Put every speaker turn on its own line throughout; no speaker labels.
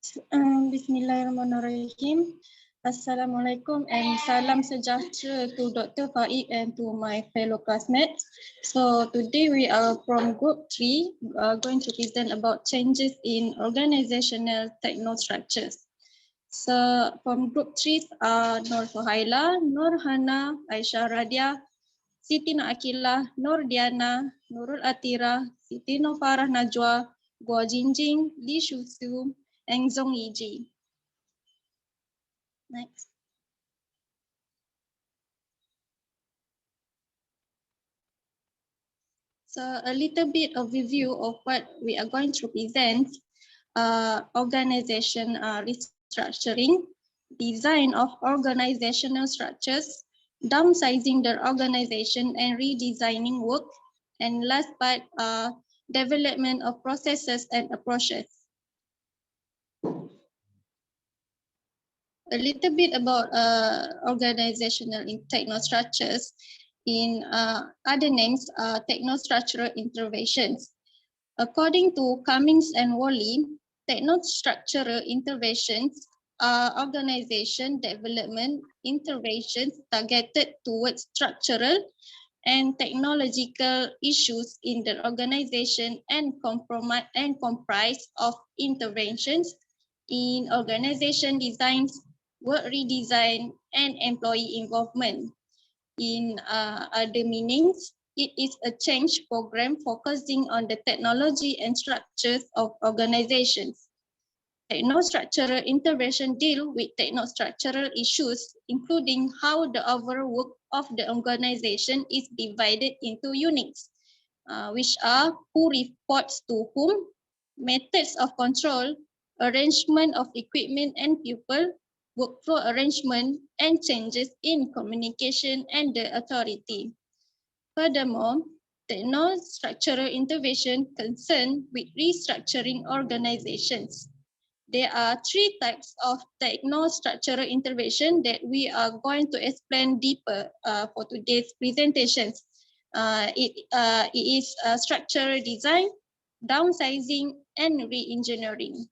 Bismillahirrahmanirrahim. Assalamualaikum and salam sejahtera to Dr. Faik and to my fellow classmates. So today we are from group 3 going to present about changes in organizational technostructures. So from group 3 are Nur Suhaila, Nur Hana, Aisyah Radia, Siti Naakilah, Nur Diana, Nurul Atira, Siti Nofarah Najwa, Guo Jingjing, Li Shusu, and Zong Yiji. Next. So a little bit of review of what we are going to present. Organization restructuring, design of organizational structures, downsizing the organization and redesigning work, and last part, development of processes and approaches. A little bit about organizational technostructures. In other names, technostructural interventions. According to Cummings and Wally, technostructural interventions are organization development interventions targeted towards structural and technological issues in the organization and comprise of interventions in organization designs, work redesign, and employee involvement. In other meanings, it is a change program focusing on the technology and structures of organizations. Technostructural intervention deal with technostructural issues, including how the overall work of the organization is divided into units, which are who reports to whom, methods of control, arrangement of equipment and people, workflow arrangement, and changes in communication and the authority. Furthermore, technostructural intervention concern with restructuring organizations. There are three types of technostructural intervention that we are going to explain deeper for today's presentations. It is structural design, downsizing, and re-engineering.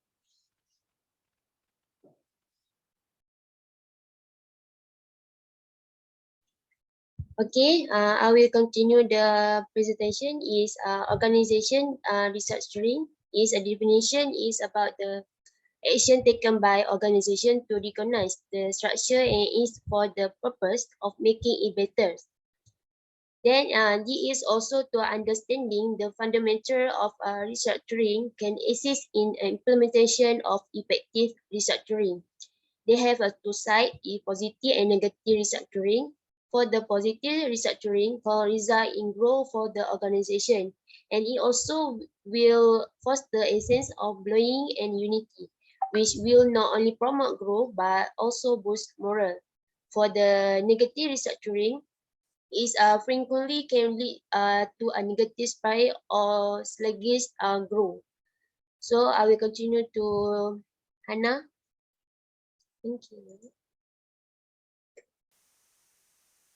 Okay, I will continue the presentation. Is organization restructuring is a definition is about the action taken by organization to recognize the structure and is for the purpose of making it better. Then this is also to understanding the fundamental of restructuring can assist in implementation of effective restructuring. They have two sides, positive and negative restructuring. For the positive restructuring, for result in growth for the organization, and it also will foster a sense of belonging and unity, which will not only promote growth but also boost morale. For the negative restructuring, is frequently can lead to a negative spiral or sluggish growth. So I will continue to Hannah. Thank you.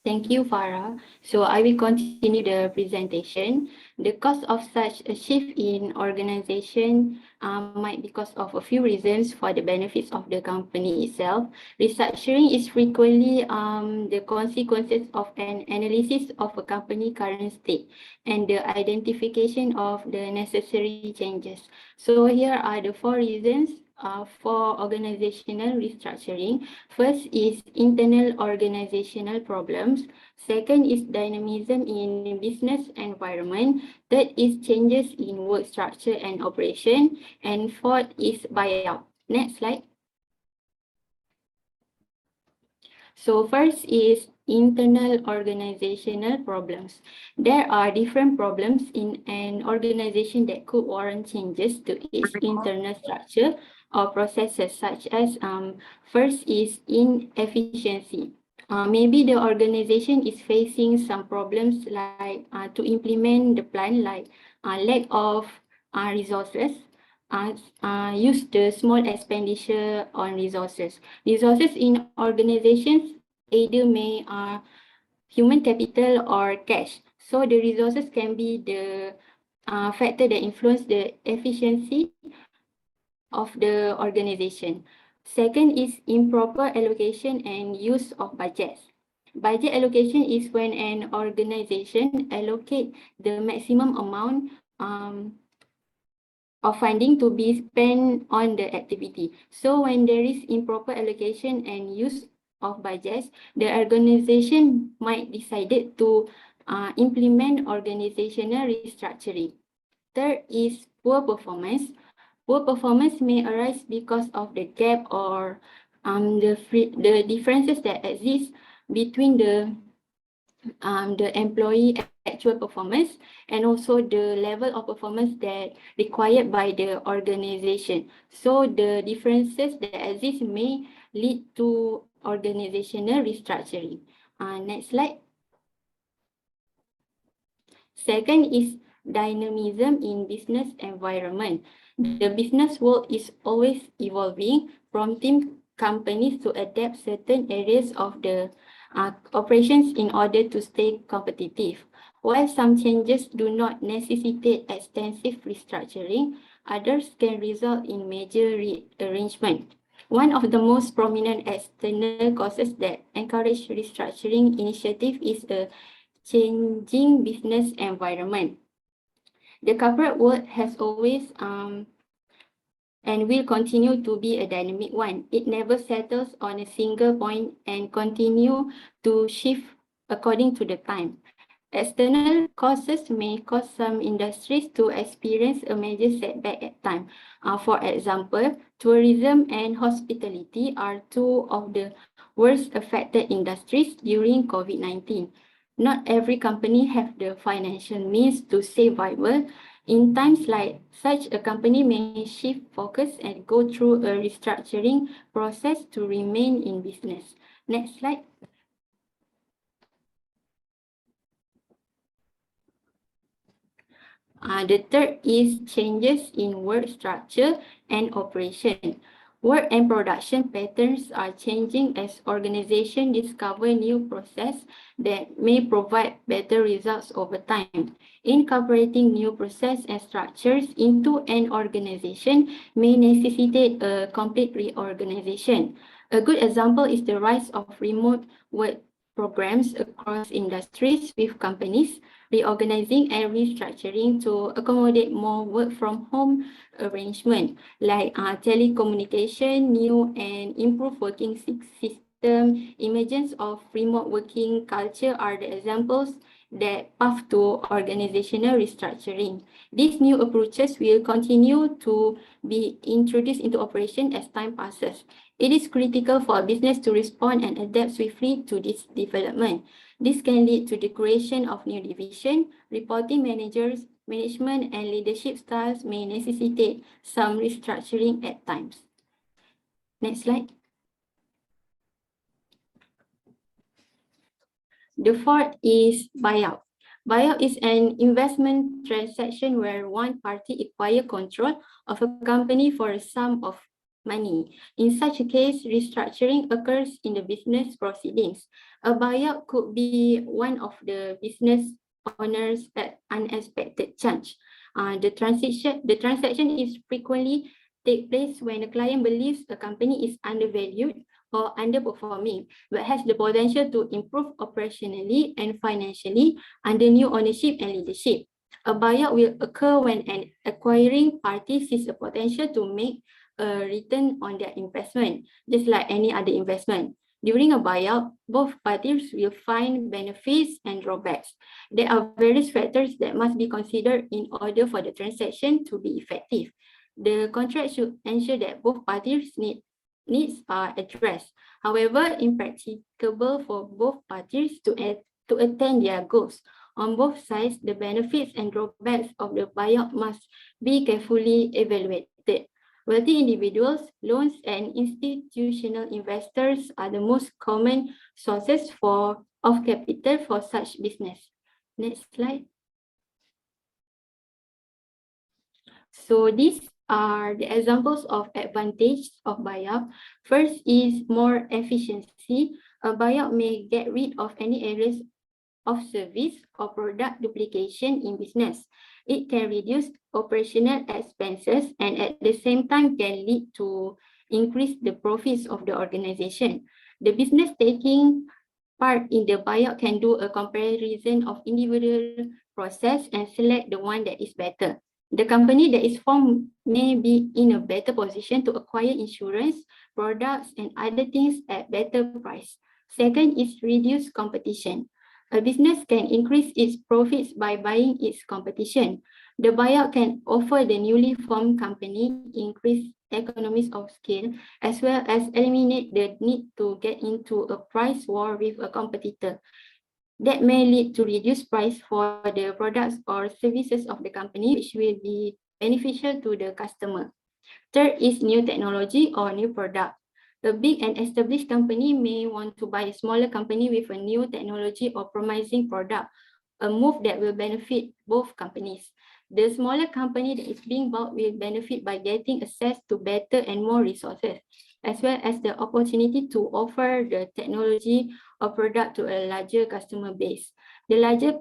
Thank you, Farah. So I will continue the presentation. The cause of such a shift in organization might be because of a few reasons for the benefits of the company itself. Restructuring is frequently the consequences of an analysis of a company current state and the identification of the necessary changes. So here are the four reasons for organizational restructuring. First is internal organizational problems. Second is dynamism in business environment. Third is changes in work structure and operation. And fourth is buyout. Next slide. So first is internal organizational problems. There are different problems in an organization that could warrant changes to its internal structure or processes, such as first is inefficiency. Maybe the organization is facing some problems like to implement the plan, like lack of resources, use the small expenditure on resources. Resources in organizations either may human capital or cash. So the resources can be the factor that influence the efficiency of the organization. Second is improper allocation and use of budgets. Budget allocation is when an organization allocate the maximum amount of funding to be spent on the activity. So when there is improper allocation and use of budgets, the organization might decide to implement organizational restructuring. Third is poor performance. Poor performance may arise because of the gap or the differences that exist between the employee actual performance and also the level of performance that required by the organization. So the differences that exist may lead to organizational restructuring. Next slide. Second is dynamism in business environment. The business world is always evolving, prompting companies to adapt certain areas of the operations in order to stay competitive. While some changes do not necessitate extensive restructuring, others can result in major rearrangement. One of the most prominent external causes that encourage restructuring initiative is a changing business environment. The corporate world has always and will continue to be a dynamic one. It never settles on a single point and continue to shift according to the time. External causes may cause some industries to experience a major setback at times. For example, tourism and hospitality are two of the worst affected industries during COVID-19. Not every company have the financial means to stay viable. In times like such, a company may shift focus and go through a restructuring process to remain in business. Next slide. The third is changes in work structure and operation. Work and production patterns are changing as organizations discover new processes that may provide better results over time. Incorporating new processes and structures into an organization may necessitate a complete reorganization. A good example is the rise of remote work programs across industries, with companies reorganizing and restructuring to accommodate more work from home arrangement, like telecommunication, new and improved working system. Emergence of remote working culture are the examples that path to organizational restructuring. These new approaches will continue to be introduced into operation as time passes. It is critical for a business to respond and adapt swiftly to this development. This can lead to the creation of new division. Reporting managers, management and leadership styles may necessitate some restructuring at times. Next slide. The fourth is buyout. Buyout is an investment transaction where one party acquires control of a company for a sum of money. In such a case, restructuring occurs in the business proceedings. A buyout could be one of the business owners at unexpected change. The transaction is frequently take place when a client believes a company is undervalued or underperforming, but has the potential to improve operationally and financially under new ownership and leadership. A buyout will occur when an acquiring party sees a potential to make a return on their investment, just like any other investment. During a buyout, both parties will find benefits and drawbacks. There are various factors that must be considered in order for the transaction to be effective. The contract should ensure that both parties needs are addressed. However, impracticable for both parties to attain their goals. On both sides, the benefits and drawbacks of the buyout must be carefully evaluated. Wealthy individuals, loans, and institutional investors are the most common sources of capital for such business. Next slide. So these are the examples of advantage of buyout. First is more efficiency. A buyout may get rid of any areas of service or product duplication in business. It can reduce operational expenses and at the same time can lead to increase the profits of the organization. The business taking part in the buyout can do a comparison of individual process and select the one that is better. The company that is formed may be in a better position to acquire insurance, products, and other things at better price. Second is reduce competition. A business can increase its profits by buying its competition. The buyout can offer the newly formed company increased economies of scale as well as eliminate the need to get into a price war with a competitor. That may lead to reduced price for the products or services of the company, which will be beneficial to the customer. Third is new technology or new product. A big and established company may want to buy a smaller company with a new technology or promising product, a move that will benefit both companies. The smaller company that is being bought will benefit by getting access to better and more resources, as well as the opportunity to offer the technology or product to a larger customer base. The larger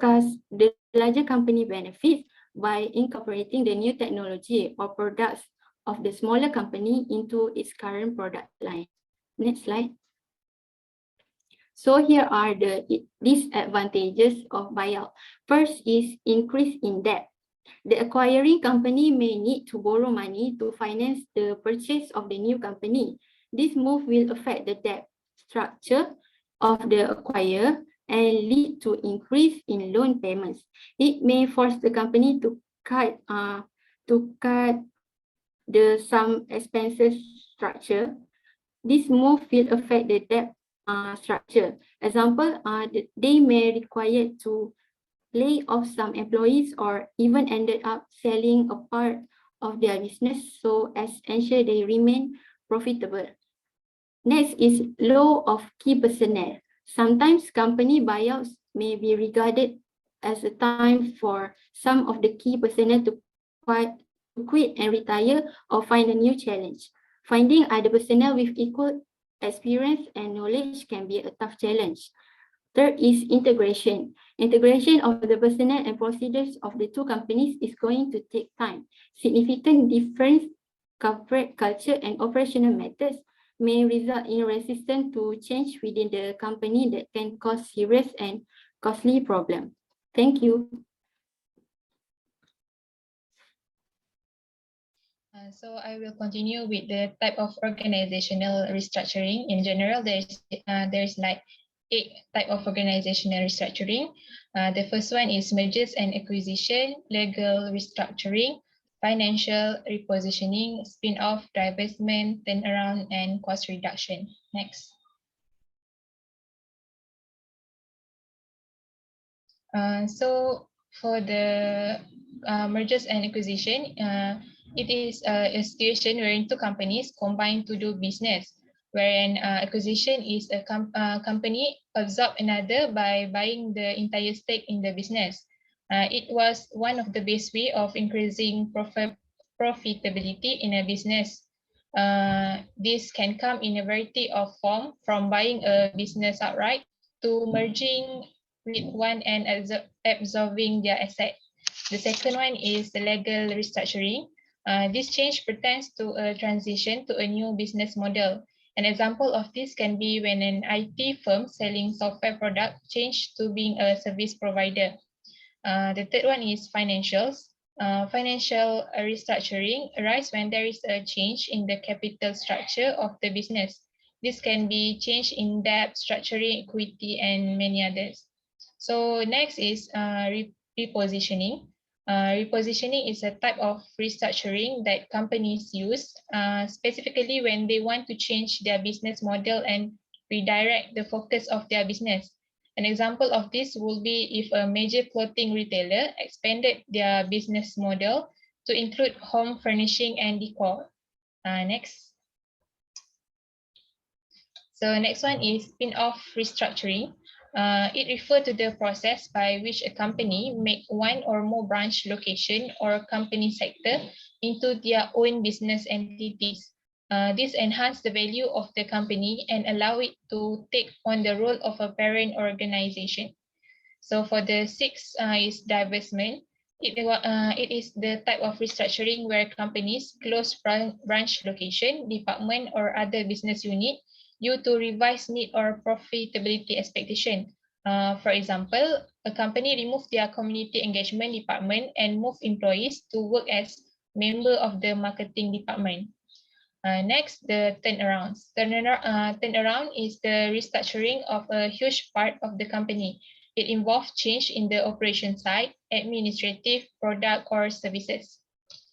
company benefits by incorporating the new technology or products of the smaller company into its current product line. Next slide. So here are the disadvantages of buyout. First is increase in debt. The acquiring company may need to borrow money to finance the purchase of the new company. This move will affect the debt structure of the acquirer and lead to increase in loan payments. It may force the company to cut the some expenses structure. This move will affect the debt structure. Example, they may require to lay off some employees or even ended up selling a part of their business so as ensure they remain profitable. Next is law of key personnel. Sometimes company buyouts may be regarded as a time for some of the key personnel to quit and retire or find a new challenge. Finding other personnel with equal experience and knowledge can be a tough challenge. Third is integration. Integration of the personnel and procedures of the two companies is going to take time. Significant difference, corporate culture and operational methods may result in resistance to change within the company that can cause serious and costly problems. Thank you.
So I will continue with the type of organizational restructuring. In general, there's like 8 type of organizational restructuring. The first one is mergers and acquisition, legal restructuring, financial repositioning, spin-off, divestment, turnaround, and cost reduction. Next. So for the mergers and acquisition, it is a situation wherein two companies combine to do business, wherein acquisition is a company absorb another by buying the entire stake in the business. It was one of the best way of increasing profitability in a business. This can come in a variety of form, from buying a business outright to merging with one and absorbing their asset. The second one is the legal restructuring. This change pertains to a transition to a new business model. An example of this can be when an IT firm selling software product changed to being a service provider. The third one is financials. Financial restructuring arises when there is a change in the capital structure of the business. This can be change in debt, structuring, equity, and many others. So next is repositioning. Repositioning is a type of restructuring that companies use specifically when they want to change their business model and redirect the focus of their business. An example of this will be if a major clothing retailer expanded their business model to include home furnishing and decor. Next. So next one is spin-off restructuring. It refers to the process by which a company make one or more branch location or company sector into their own business entities. This enhances the value of the company and allow it to take on the role of a parent organization. So for the sixth is divestment. It is the type of restructuring where companies close branch location, department, or other business unit due to revised need or profitability expectation. For example, a company removed their community engagement department and moved employees to work as member of the marketing department. Next, the turnarounds. Turnaround is the restructuring of a huge part of the company. It involves change in the operation side, administrative, product, or services.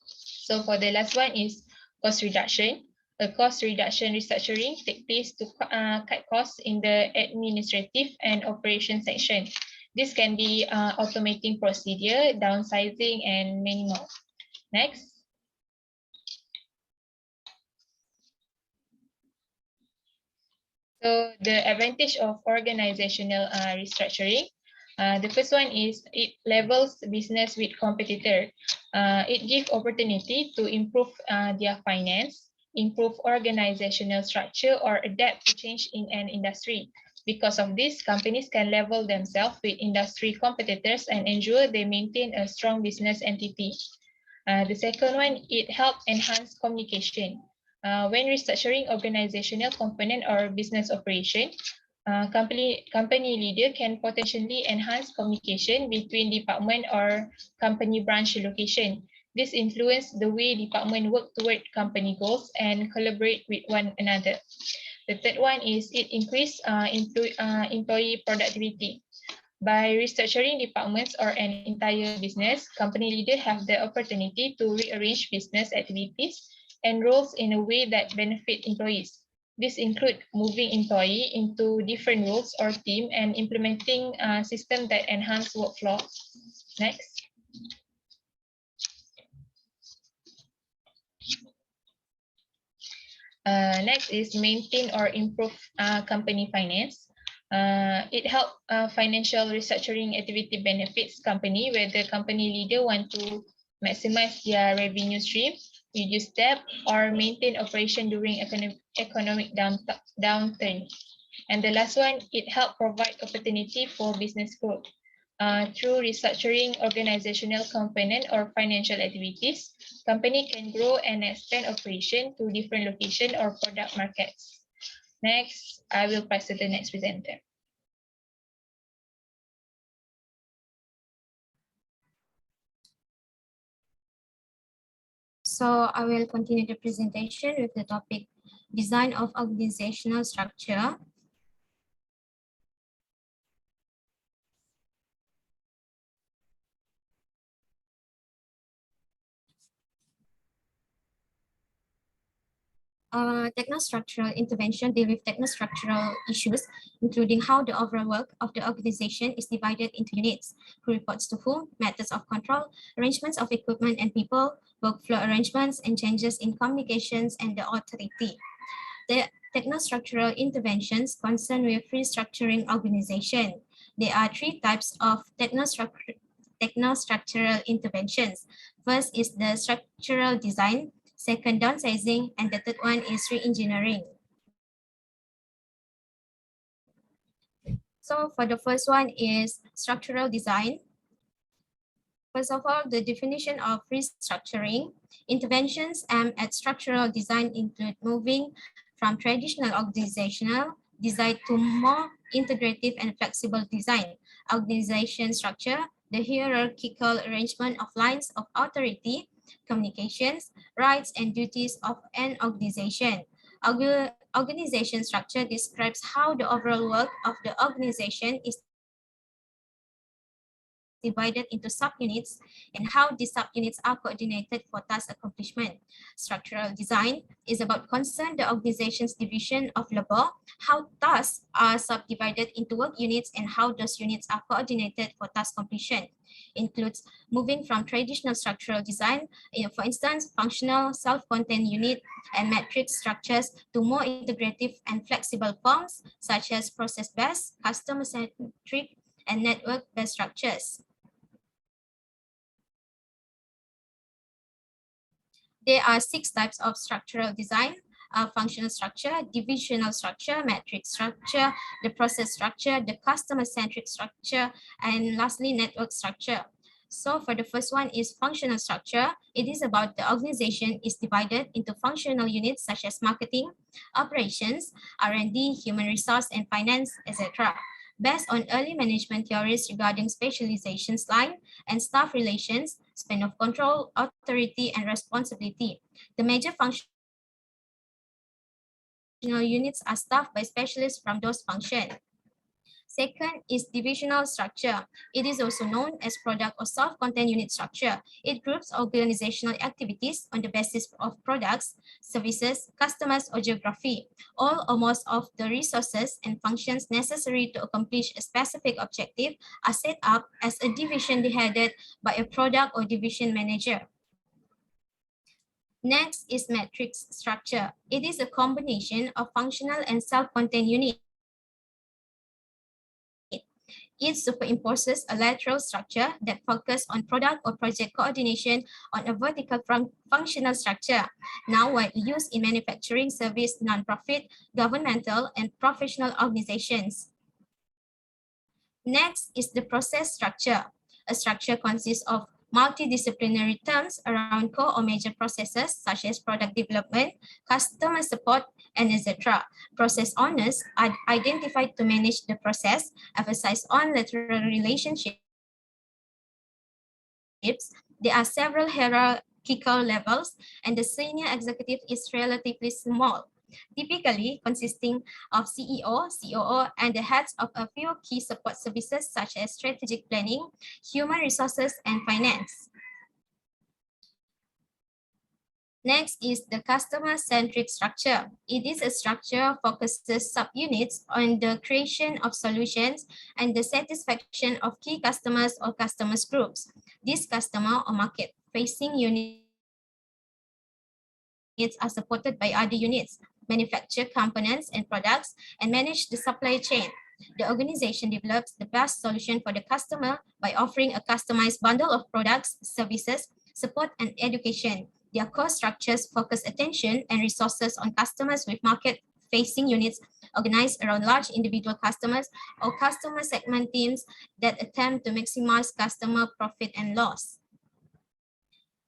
So for the last one is cost reduction. A cost reduction restructuring takes place to cut costs in the administrative and operation section. This can be automating procedure, downsizing, and many more. Next. So the advantage of organizational restructuring, the first one is it levels business with competitor. It gives opportunity to improve their finance, improve organizational structure, or adapt to change in an industry. Because of this, companies can level themselves with industry competitors and ensure they maintain a strong business entity. The second one, it helps enhance communication. When restructuring organizational component or business operation, company leader can potentially enhance communication between department or company branch location. This influences the way department work toward company goals and collaborate with one another. The third one is it increase employee productivity. By restructuring departments or an entire business, company leaders have the opportunity to rearrange business activities and roles in a way that benefit employees. This includes moving employee into different roles or team and implementing a system that enhance workflow. Next. Next is maintain or improve company finance. It helps financial restructuring activity benefits company where the company leader want to maximize their revenue stream, reduce debt, or maintain operation during economic downturn. And the last one, it helps provide opportunity for business growth. Through restructuring organizational component or financial activities, company can grow and expand operation to different location or product markets. Next, I will pass to the next presenter.
So I will continue the presentation with the topic design of organizational structure. Technostructural intervention deal with technostructural issues, including how the overall work of the organization is divided into units, who reports to whom, methods of control, arrangements of equipment and people, workflow arrangements, and changes in communications and the authority. The technostructural interventions concern with restructuring organization. There are three types of technostructural interventions. First is the structural design, second downsizing, and the third one is re-engineering. So for the first one is structural design. First of all, the definition of restructuring. Interventions aimed at structural design include moving from traditional organizational design to more integrative and flexible design. Organization structure, the hierarchical arrangement of lines of authority, communications, rights, and duties of an organization. Organization structure describes how the overall work of the organization is divided into subunits and how these subunits are coordinated for task accomplishment. Structural design is about concern the organization's division of labor, how tasks are subdivided into work units and how those units are coordinated for task completion. Includes moving from traditional structural design, for instance, functional, self-contained unit and matrix structures to more integrative and flexible forms such as process-based, customer-centric, and network-based structures. There are 6 types of structural design: functional structure, divisional structure, matrix structure, the process structure, the customer-centric structure, and lastly, network structure. So for the first one is functional structure. It is about the organization is divided into functional units such as marketing, operations, R&D, human resource, and finance, etc. Based on early management theories regarding specializations line and staff relations, span of control, authority, and responsibility. The major functional units are staffed by specialists from those functions. Second is divisional structure. It is also known as product or self-contained unit structure. It groups organizational activities on the basis of products, services, customers, or geography. All or most of the resources and functions necessary to accomplish a specific objective are set up as a division headed by a product or division manager. Next is matrix structure. It is a combination of functional and self-contained units. It superimposes a lateral structure that focuses on product or project coordination on a vertical functional structure, now widely used in manufacturing, service, non-profit, governmental, and professional organizations. Next is the process structure. A structure consists of multidisciplinary terms around core or major processes such as product development, customer support, and etc. Process owners are identified to manage the process, emphasize on lateral relationships. There are several hierarchical levels, and the senior executive is relatively small, typically consisting of CEO, COO, and the heads of a few key support services such as strategic planning, human resources, and finance. Next is the customer-centric structure. It is a structure focuses subunits on the creation of solutions and the satisfaction of key customers or customers groups. These customer or market-facing units are supported by other units, manufacture components and products, and manage the supply chain. The organization develops the best solution for the customer by offering a customized bundle of products, services, support, and education. Their core structures focus attention and resources on customers with market-facing units organized around large individual customers or customer segment teams that attempt to maximize customer profit and loss.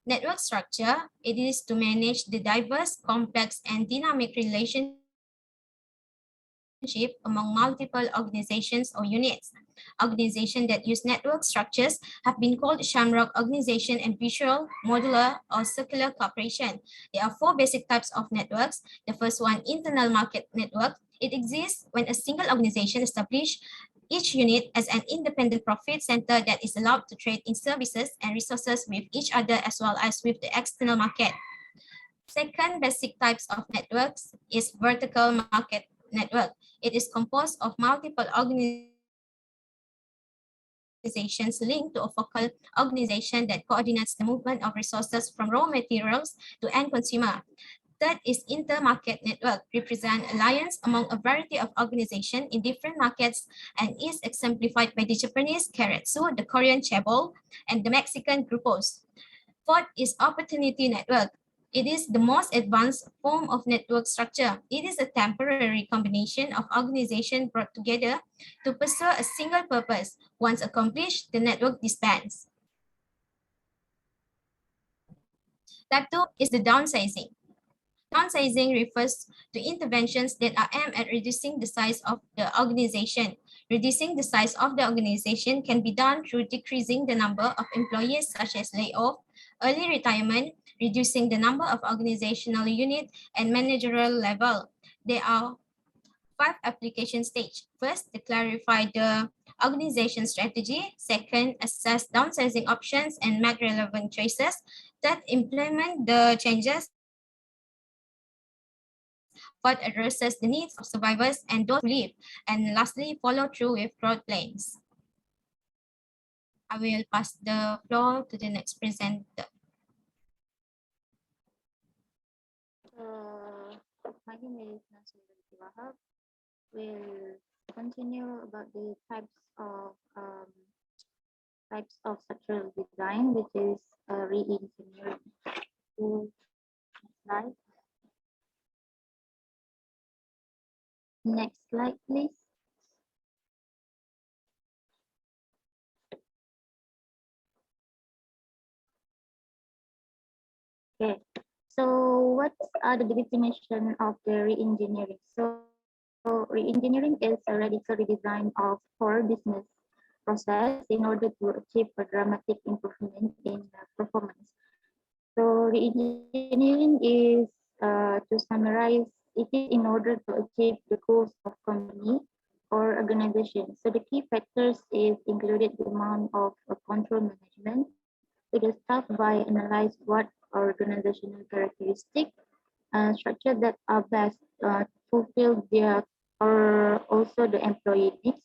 Network structure, it is to manage the diverse, complex, and dynamic relationship among multiple organizations or units. Organizations that use network structures have been called shamrock organization and visual, modular, or circular cooperation. There are four basic types of networks. The first one, internal market network. It exists when a single organization establishes each unit as an independent profit center that is allowed to trade in services and resources with each other as well as with the external market. Second basic types of networks is vertical market network. It is composed of multiple organizations linked to a focal organization that coordinates the movement of resources from raw materials to end consumer. Third is intermarket network, represent alliance among a variety of organizations in different markets and is exemplified by the Japanese Keiretsu, the Korean Chaebol, and the Mexican Grupos. Fourth is opportunity network. It is the most advanced form of network structure. It is a temporary combination of organizations brought together to pursue a single purpose. Once accomplished, the network disbands. Type 2 is the downsizing. Downsizing refers to interventions that are aimed at reducing the size of the organization. Reducing the size of the organization can be done through decreasing the number of employees such as layoff, early retirement, reducing the number of organizational unit and managerial level. There are 5 application stages. First, to clarify the organization strategy. Second, assess downsizing options and make relevant choices. Third, implement the changes. Fourth, addresses the needs of survivors and those who leave. And lastly, follow through with growth plans. I will pass the floor to the next presenter.
My name is Nasir Wahab. We'll continue about the types of structural design, which is re-engineering. Slide. Next slide, please. Okay. So what are the definition of the re-engineering? So re-engineering is a radical redesign of core business process in order to achieve a dramatic improvement in performance. So re-engineering is, to summarize, it is in order to achieve the goals of company or organization. So the key factors is included the amount of control management. It is tough by analyze what organizational characteristic structure that are best fulfill their or also the employee needs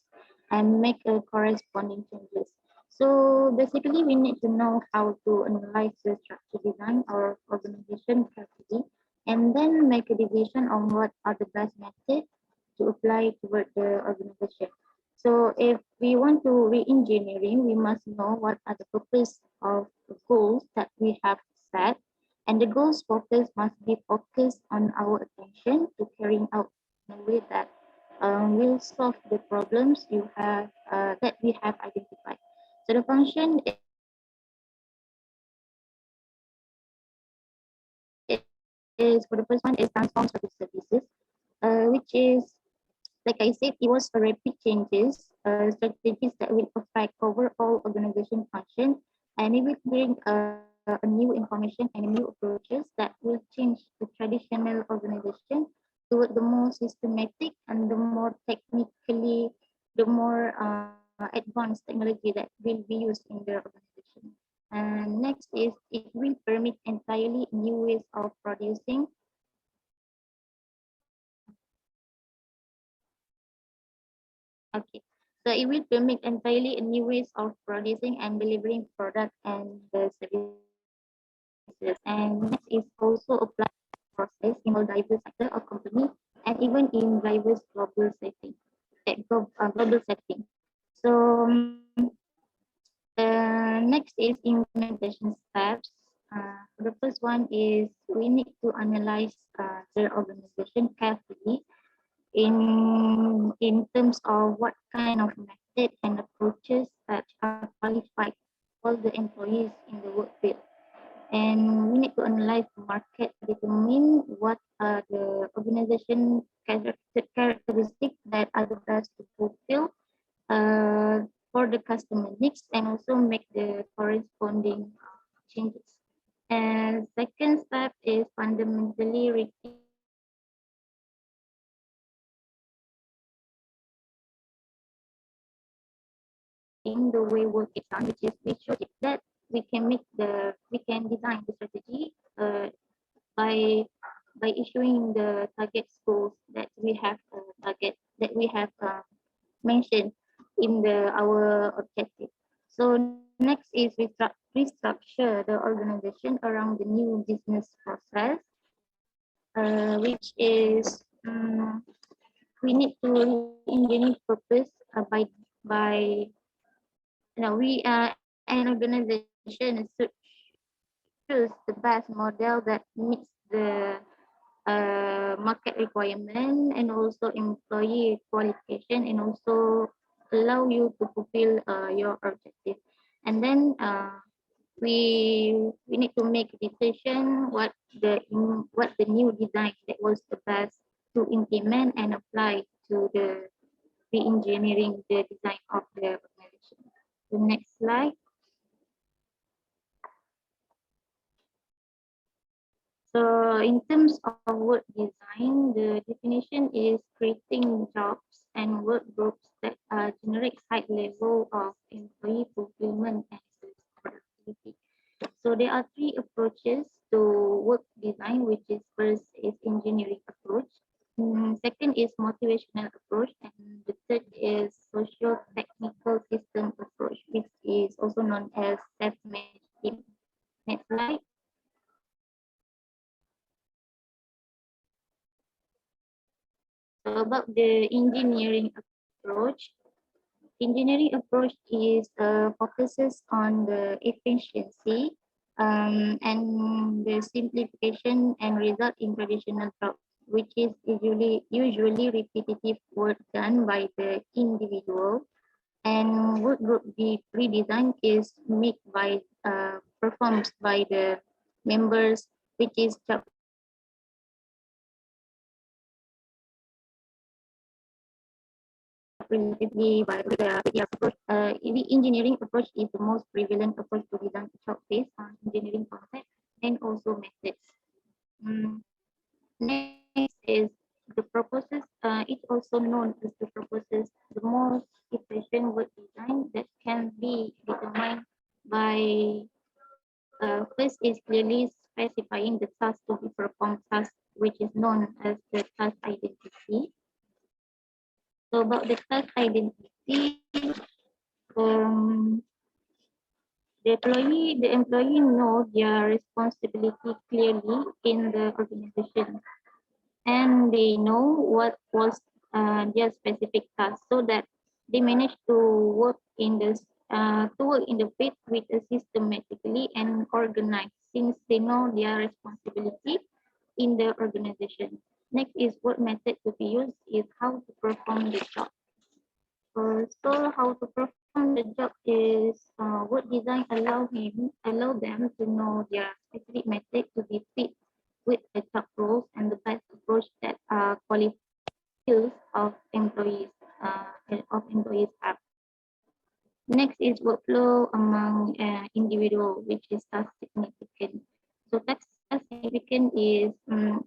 and make a corresponding changes. So basically, we need to know how to analyze the structure design or organization carefully, and then make a decision on what are the best methods to apply toward the organization. So if we want to re-engineering, we must know what are the purpose of the goals that we have set, and the goals focus must be focused on our attention to carrying out in a way that will solve the problems you have that we have identified. So the function is, for the first one is transform strategic services, which is like I said, it was a rapid changes, strategies that will affect overall organization function, and it will bring a new information and a new approaches that will change the traditional organization toward the more systematic and the more technically, the more advanced technology that will be used in the organization. And next is it will permit entirely new ways of producing. Okay. So it will permit entirely a new ways of producing and delivering product and the services. And next is also apply process in all diverse sector or company and even in diverse global setting, global setting. So next is implementation steps. The first one is we need to analyze the organization carefully in terms of what kind of method and approaches that are qualified for the employees in the work field. And we need to analyze the market to determine what are the organization characteristics that are the best to fulfill for the customer needs and also make the corresponding changes. And second step is fundamentally rethinking the way work is done, which is we should that we can design the strategy by issuing the target goals that we have mentioned in the our objective. So next is restructure the organization around the new business process, which is we need to re-engineer purpose by we an organization choose the best model that meets the market requirement and also employee qualification and also allow you to fulfill your objective. And then we need to make a decision what the new design that was the best to implement and apply to the re-engineering the design of the organization. The next slide. So in terms of work design, the definition is creating jobs and work groups that generate high level of employee fulfillment and productivity. So there are three approaches to work design, which is first is engineering approach. Second is motivational approach, and the third is socio-technical system approach, which is also known as self-managed team. Next slide. So about the engineering approach is focuses on the efficiency and the simplification and result in traditional jobs, which is usually repetitive work done by the individual. And work group redesign is made by performed by the members which is job relatively by the approach. The engineering approach is the most prevalent approach to design a job based on engineering concepts and also methods. Next is the purposes. It's also known as the purposes, the most efficient work design that can be determined by first is clearly specifying the task to be performed task, which is known as the task identity. So about the task identity, um, the employee know their responsibility clearly in the organization, and they know what was their specific task, so that they manage to work in this to work in the pit with a systematically and organized, since they know their responsibility in the organization. Next is what method to be used is how to perform the job. So how to perform the job is what design allow them to know their specific method to be fit with the job roles and the best approach that qualified skills of employees have. Next is workflow among individual, which is task significant. So task significant is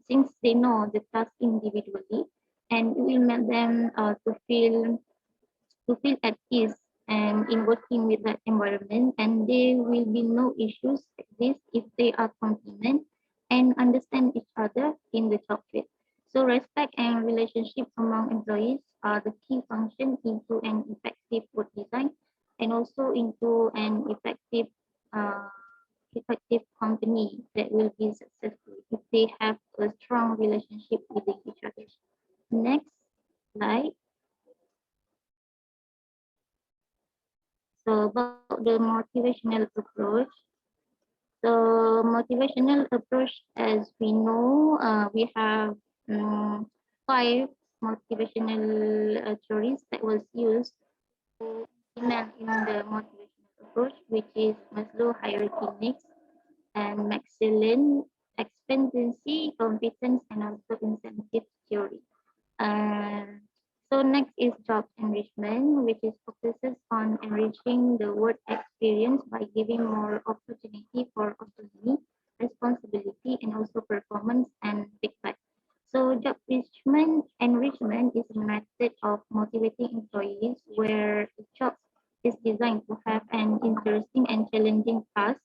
since they know the task individually, and it will make them to feel at ease and in working with that environment, and there will be no issues exist if they are complement and understand each other in the job field. So respect and relationship among employees are the key function into an effective work design and also into an uh, effective company that will be successful if they have a strong relationship with each other. Next slide. So about the motivational approach. So motivational approach, as we know, we have five motivational theories that was used to implement in the motivational approach, which is Maslow hierarchy needs and Maxwell expectancy, competence, and also incentive theory. Uh, so next is job enrichment, which is focuses on enriching the work experience by giving more opportunity for autonomy, responsibility, and also performance and feedback. So job enrichment is a method of motivating employees where the job is designed to have an interesting and challenging task.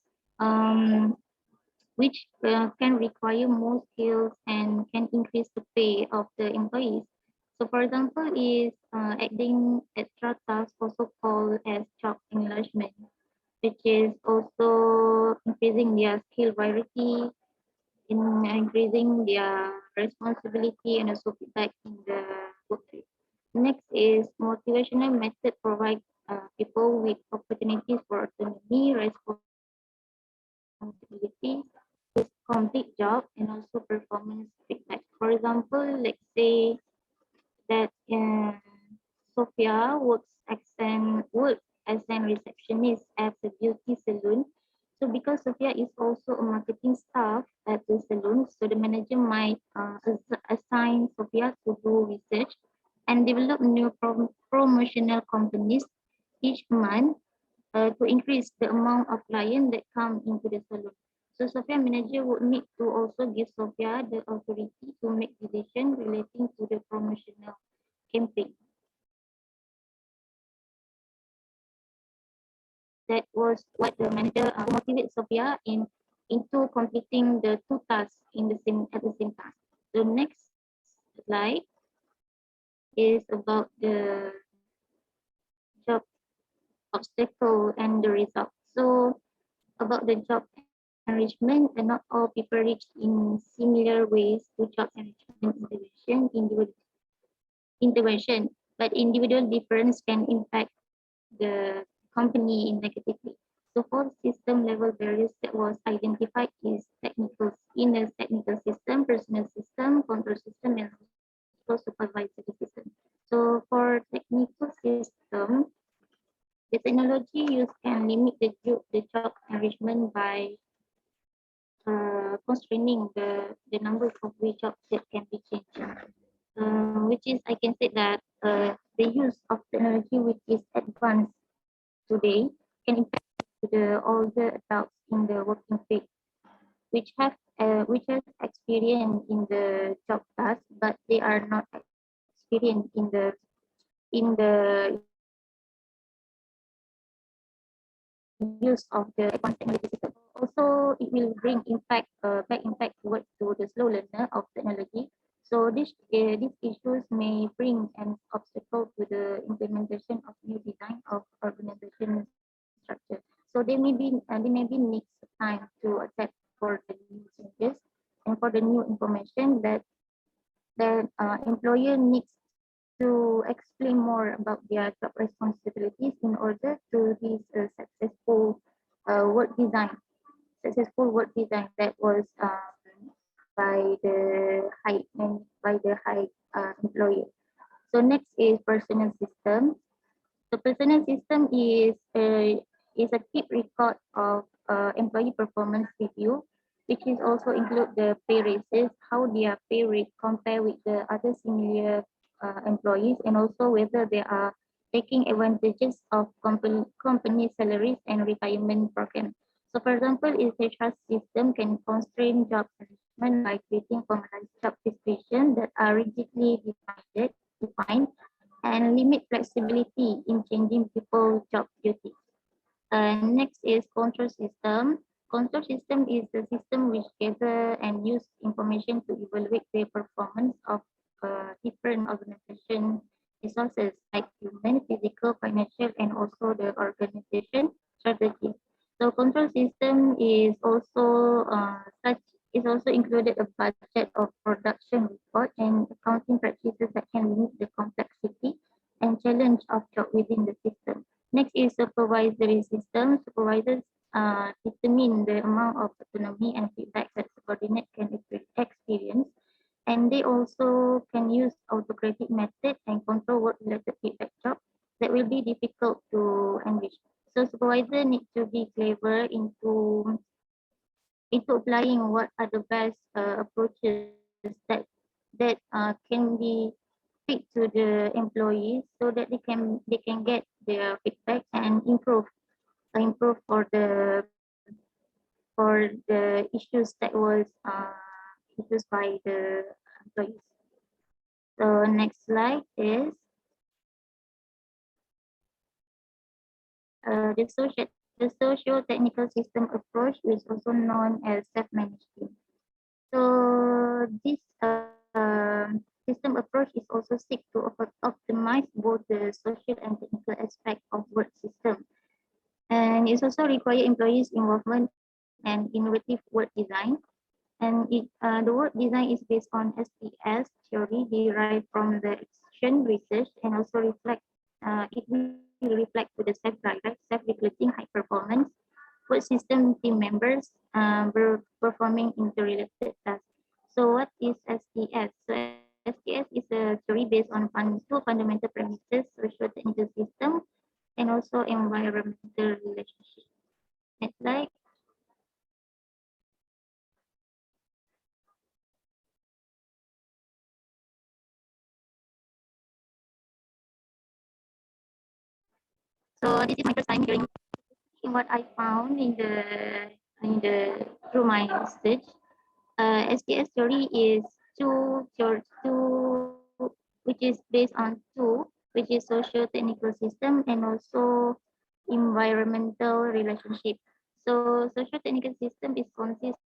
Which can require more skills and can increase the pay of the employees. So for example, is adding extra tasks also called as job enlargement, which is also increasing their skill variety, in increasing their responsibility and also feedback in the workplace. Next is motivational method provide people with opportunities for autonomy, responsibility, complete job and also performance feedback. For example, let's say that Sophia works as an receptionist at the beauty salon. So because Sophia is also a marketing staff at the salon, so the manager might assign Sophia to do research and develop new promotional companies each month to increase the amount of clients that come into the salon. So Sophia manager would need to also give Sophia the authority to make decisions relating to the promotional campaign. That was what the manager motivated Sophia into completing the two tasks in the same at the same time. The next slide is about the job obstacle and the result. So about the job enrichment, and not all people reach in similar ways to job enrichment intervention, but individual difference can impact the company negatively. So for system level barriers that was identified is technical in a technical system, personal system, control system, and also supervisory system. So for technical system, the technology used can limit the job enrichment by constraining the number of way jobs that can be changed. Which is I can say that the use of technology which is advanced today can impact the older adults in the working field, which has experience in the job task, but they are not experienced in the use of the advanced technology system. Also, it will bring impact back impact towards to the slow learner of technology. So these issues may bring an obstacle to the implementation of new design of organization structure. So they may be needs time to adapt for the new changes and for the new information that employer needs to explain more about their job responsibilities in order to this work design, successful work design that was by the high employer. So next is personal system. The personal system is a keep record of employee performance review, which is also include the pay raises, how their pay rate compare with the other similar employees, and also whether they are taking advantages of company salaries and retirement program. So, for example, if HR system can constrain job management by creating formalized job description that are rigidly defined and limit flexibility in changing people's job duties. Next is control system. Control system is the system which gather and use information to evaluate the performance of different organization resources like human, physical, financial, and also the organization strategy. So control system is also such is also included a budget of production report and accounting practices that can limit the complexity and challenge of job within the system. Next is supervisory system. Supervisors determine the amount of autonomy and feedback that subordinate can experience, and they also can use autocratic method and control work-related feedback job that will be difficult to enrich. So supervisor need to be clever into applying what are the best approaches that can be fit to the employees so that they can get their feedback and improve for the issues that was issues by the employees. So next slide is the social technical system approach is also known as self-managed team. So this system approach is also seek to optimize both the social and technical aspect of work system. And it also require employees' involvement and innovative work design. And the work design is based on SPS theory derived from the action research and also it will reflect to the self-driver, self-regulating high performance work system team members were performing interrelated tasks. So what is SPS? So SPS is a theory based on two fundamental premises, socio-technical system and also environmental relationship. Next slide. So this is my first time hearing what I found in the through my research. SPS theory is two which is based on two, which is socio-technical system and also environmental relationship. So socio-technical system is consists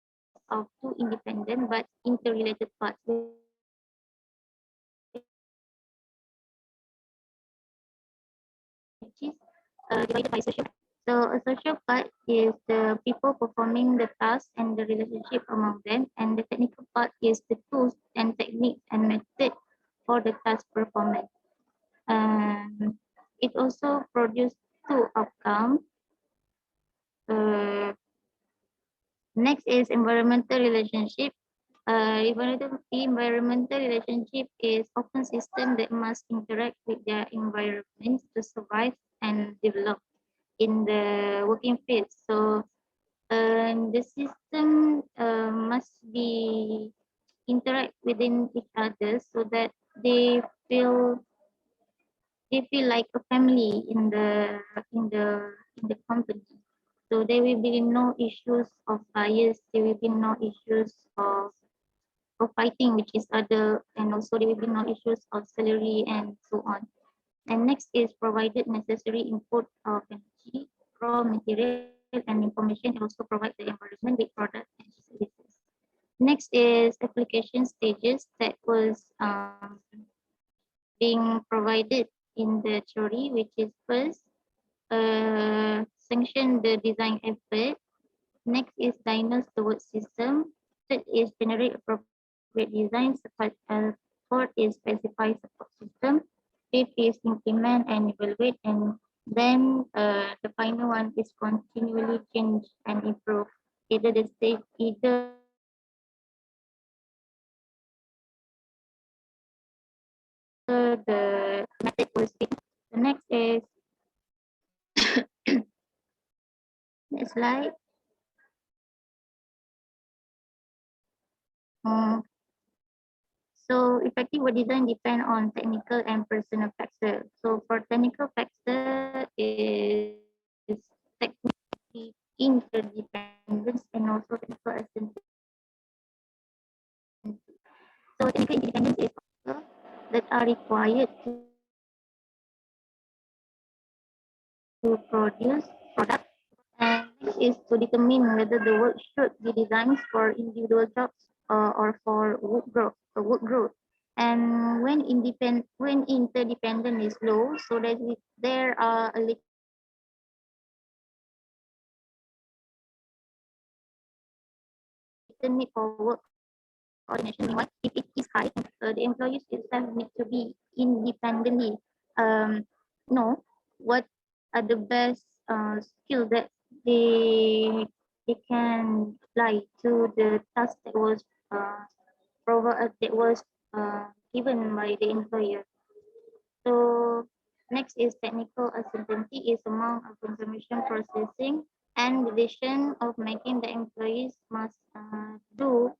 of two independent but interrelated parts, which is divided by social factors. So a social part So a social part is the people performing the task and the relationship among them, and the technical part is the tools and techniques and method for the task performance. It also produces two outcomes. Uh, Next is environmental relationship. Environmental relationship is often system that must interact with their environments to survive and develop in the working field. So And the system must be interact within each other so that they feel they feel like a family in the company. So there will be no issues of bias, there will be no issues of fighting with each other, and also there will be no issues of salary and so on. And next is provided necessary input of energy, raw material and information, and also provide the environment with products and services. Next is application stages that was being provided in the theory, which is first, sanction the design effort. Next is diagnose the work system. Third is generate appropriate design. Fourth is specify support system. Fifth is implement and evaluate. And then the final one is continually change and improve. Either the method was fixed. The next is next slide. Um, So effective word design depend on technical and personal factor. So for technical factor is technical interdependence and also technical authenticity. So technical independence is also that are required to produce product. And this is to determine whether the work should be designed for individual jobs or for work growth. And when interdependent is low, so that there are a little need for work coordination. Meanwhile, if it is high, the employees itself need to be independently know what are the best skill that they they can apply to the task that was given by the employer. So next is technical uncertainty is amount of information processing and decision of making the employees must do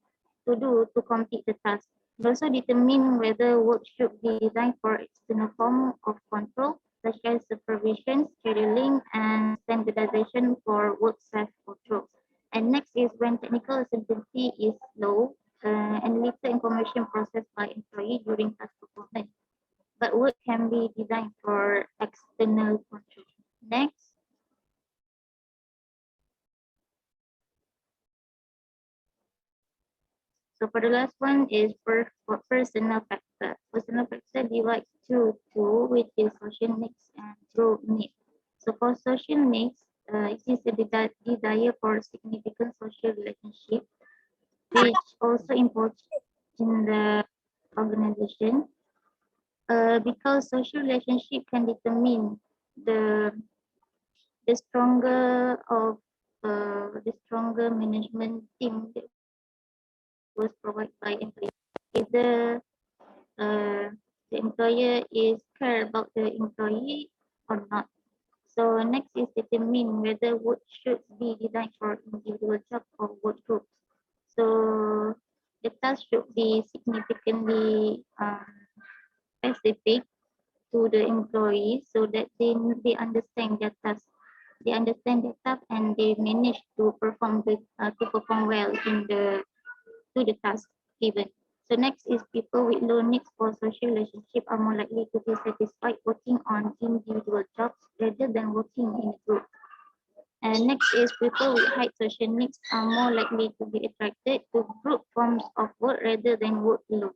to complete the task. It also determine whether work should be designed for external form of control, such as supervision, scheduling, and standardization for work self-control. And next is when technical uncertainty is low and little information processed by employee during task performance, but work can be designed for external control. Next, so for the last one is personal factor. Personal factor divides to two, which is social needs and group needs. So for social needs, it is a desire for significant social relationship, which also important in the organization, because social relationship can determine the the stronger of the stronger management team that was provided by employee. Either the employer is care about the employee or not. So next is determine whether work should be designed for individual job or work groups. So the task should be significantly specific to the employees so that they understand their task. They understand their task and they manage to perform well in the to the task given. So next is people with low needs for social relationship are more likely to be satisfied working on individual jobs rather than working in a group. And next is people with high social needs are more likely to be attracted to group forms of work rather than work alone.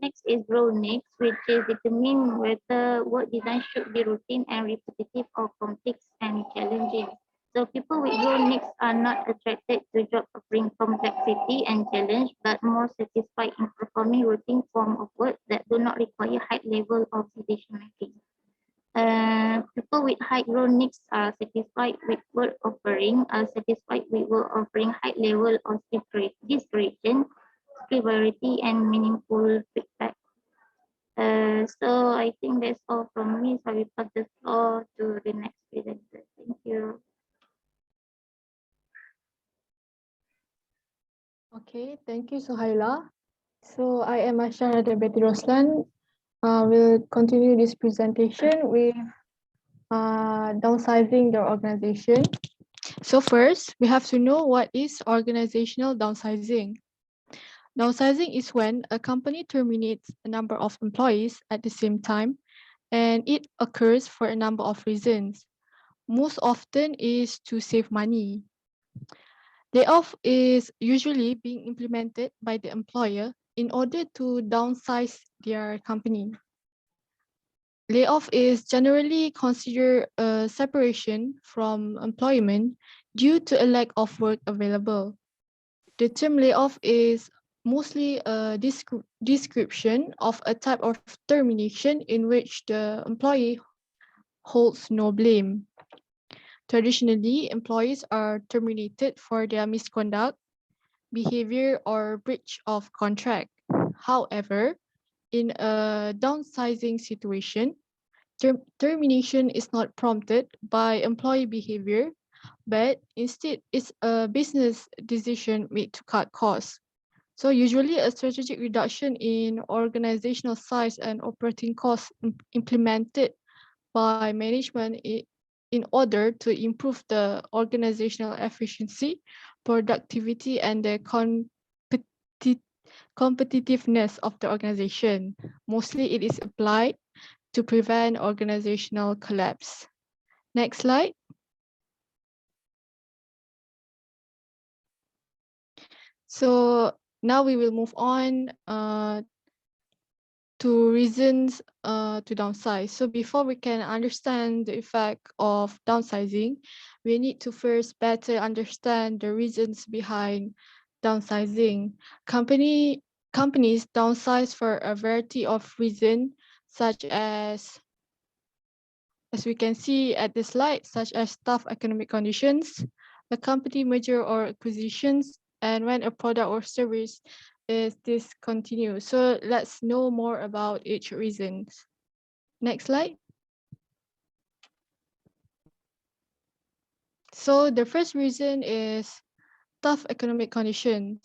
Next is role needs, which is determine whether work design should be routine and repetitive or complex and challenging. So people with role needs are not attracted to job offering complexity and challenge, but more satisfied in performing routine form of work that do not require high level of decision making. People with high role needs are satisfied with work offering, high level of discretion, variety and meaningful feedback. So I think that's all from me. So I will pass the floor to the next presenter. Thank you.
Okay, thank you, Sohaila. So I am Aishah Betty Roslan. We'll continue this presentation with downsizing the organization. So first, we have to know what is organizational downsizing. Downsizing is when a company terminates a number of employees at the same time, and it occurs for a number of reasons. Most often is to save money. Layoff is usually being implemented by the employer in order to downsize their company. Layoff is generally considered a separation from employment due to a lack of work available. The term layoff is mostly a description of a type of termination in which the employee holds no blame. Traditionally, employees are terminated for their misconduct, behavior, or breach of contract. However, in a downsizing situation, termination is not prompted by employee behavior, but instead is a business decision made to cut costs. So usually a strategic reduction in organizational size and operating costs implemented by management in order to improve the organizational efficiency, productivity, and the competitiveness of the organization. Mostly it is applied to prevent organizational collapse. Next slide. So now we will move on to reasons to downsize. So before we can understand the effect of downsizing, we need to first better understand the reasons behind downsizing. Companies downsize for a variety of reasons, such as we can see at the slide, such as tough economic conditions, a company merger or acquisitions, and when a product or service is discontinued. So let's know more about each reasons. Next slide. So the first reason is tough economic conditions.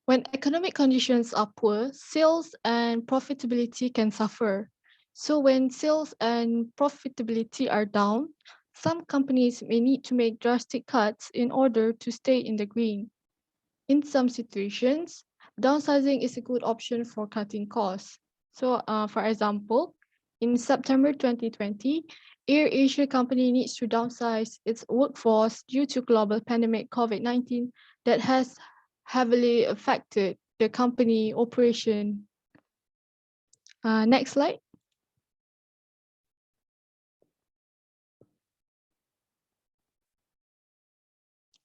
When economic conditions are poor, sales and profitability can suffer. So when sales and profitability are down, some companies may need to make drastic cuts in order to stay in the green. In some situations, downsizing is a good option for cutting costs. So for example, in September 2020, AirAsia company needs to downsize its workforce due to global pandemic COVID-19 that has heavily affected the company operation. Next slide.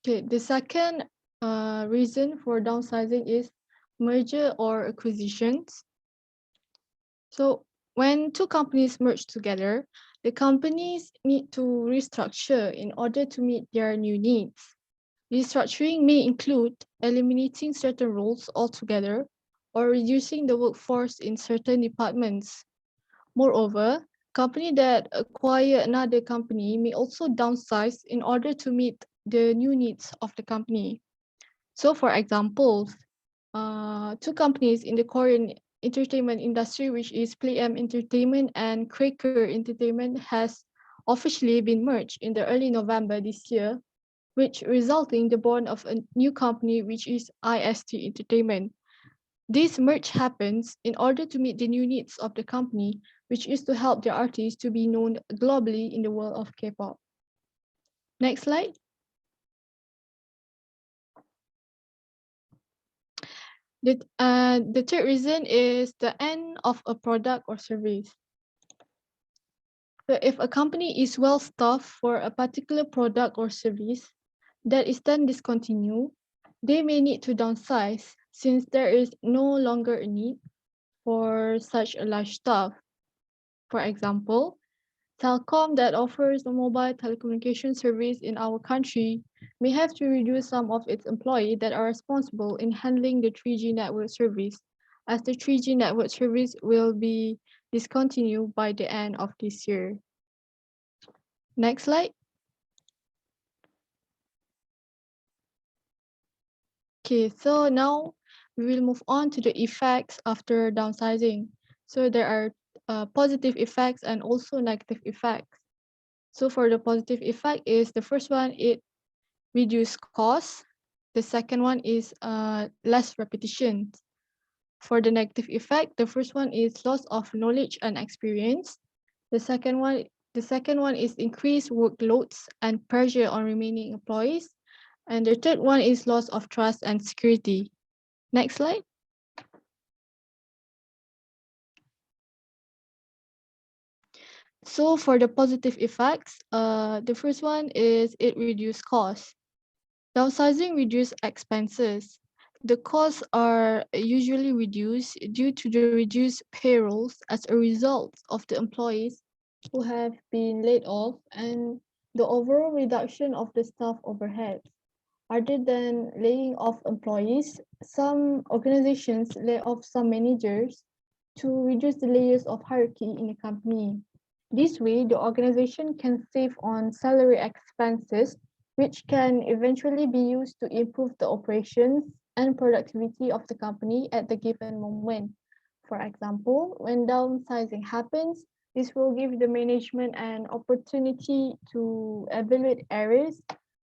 Okay, the second reason for downsizing is merger or acquisitions. So when two companies merge together, the companies need to restructure in order to meet their new needs. Restructuring may include eliminating certain roles altogether or reducing the workforce in certain departments. Moreover, companies that acquire another company may also downsize in order to meet the new needs of the company. So for example, two companies in the Korean entertainment industry, which is Play-M Entertainment and Quaker Entertainment, has officially been merged in the early November this year, which resulting in the born of a new company, which is IST Entertainment. This merge happens in order to meet the new needs of the company, which is to help the artists to be known globally in the world of K-pop. Next slide. The third reason is the end of a product or service. So if a company is well staffed for a particular product or service that is then discontinued, they may need to downsize since there is no longer a need for such a large staff. For example, Telkom that offers a mobile telecommunication service in our country may have to reduce some of its employees that are responsible in handling the 3G network service, as the 3G network service will be discontinued by the end of this year. Next slide. Okay, so now we will move on to the effects after downsizing. So there are positive effects and also negative effects. So for the positive effect is the first one, it reduce costs. The second one is less repetition. For the negative effect, the first one is loss of knowledge and experience. The second one, the second one is increased workloads and pressure on remaining employees. And the third one is loss of trust and security. Next slide. So for the positive effects, the first one is it reduce costs. Downsizing reduce expenses. The costs are usually reduced due to the reduced payrolls as a result of the employees who have been laid off and the overall reduction of the staff overhead. Other than laying off employees, some organizations lay off some managers to reduce the layers of hierarchy in the company. This way, the organization can save on salary expenses, which can eventually be used to improve the operations and productivity of the company at the given moment. For example, when downsizing happens, this will give the management an opportunity to evaluate areas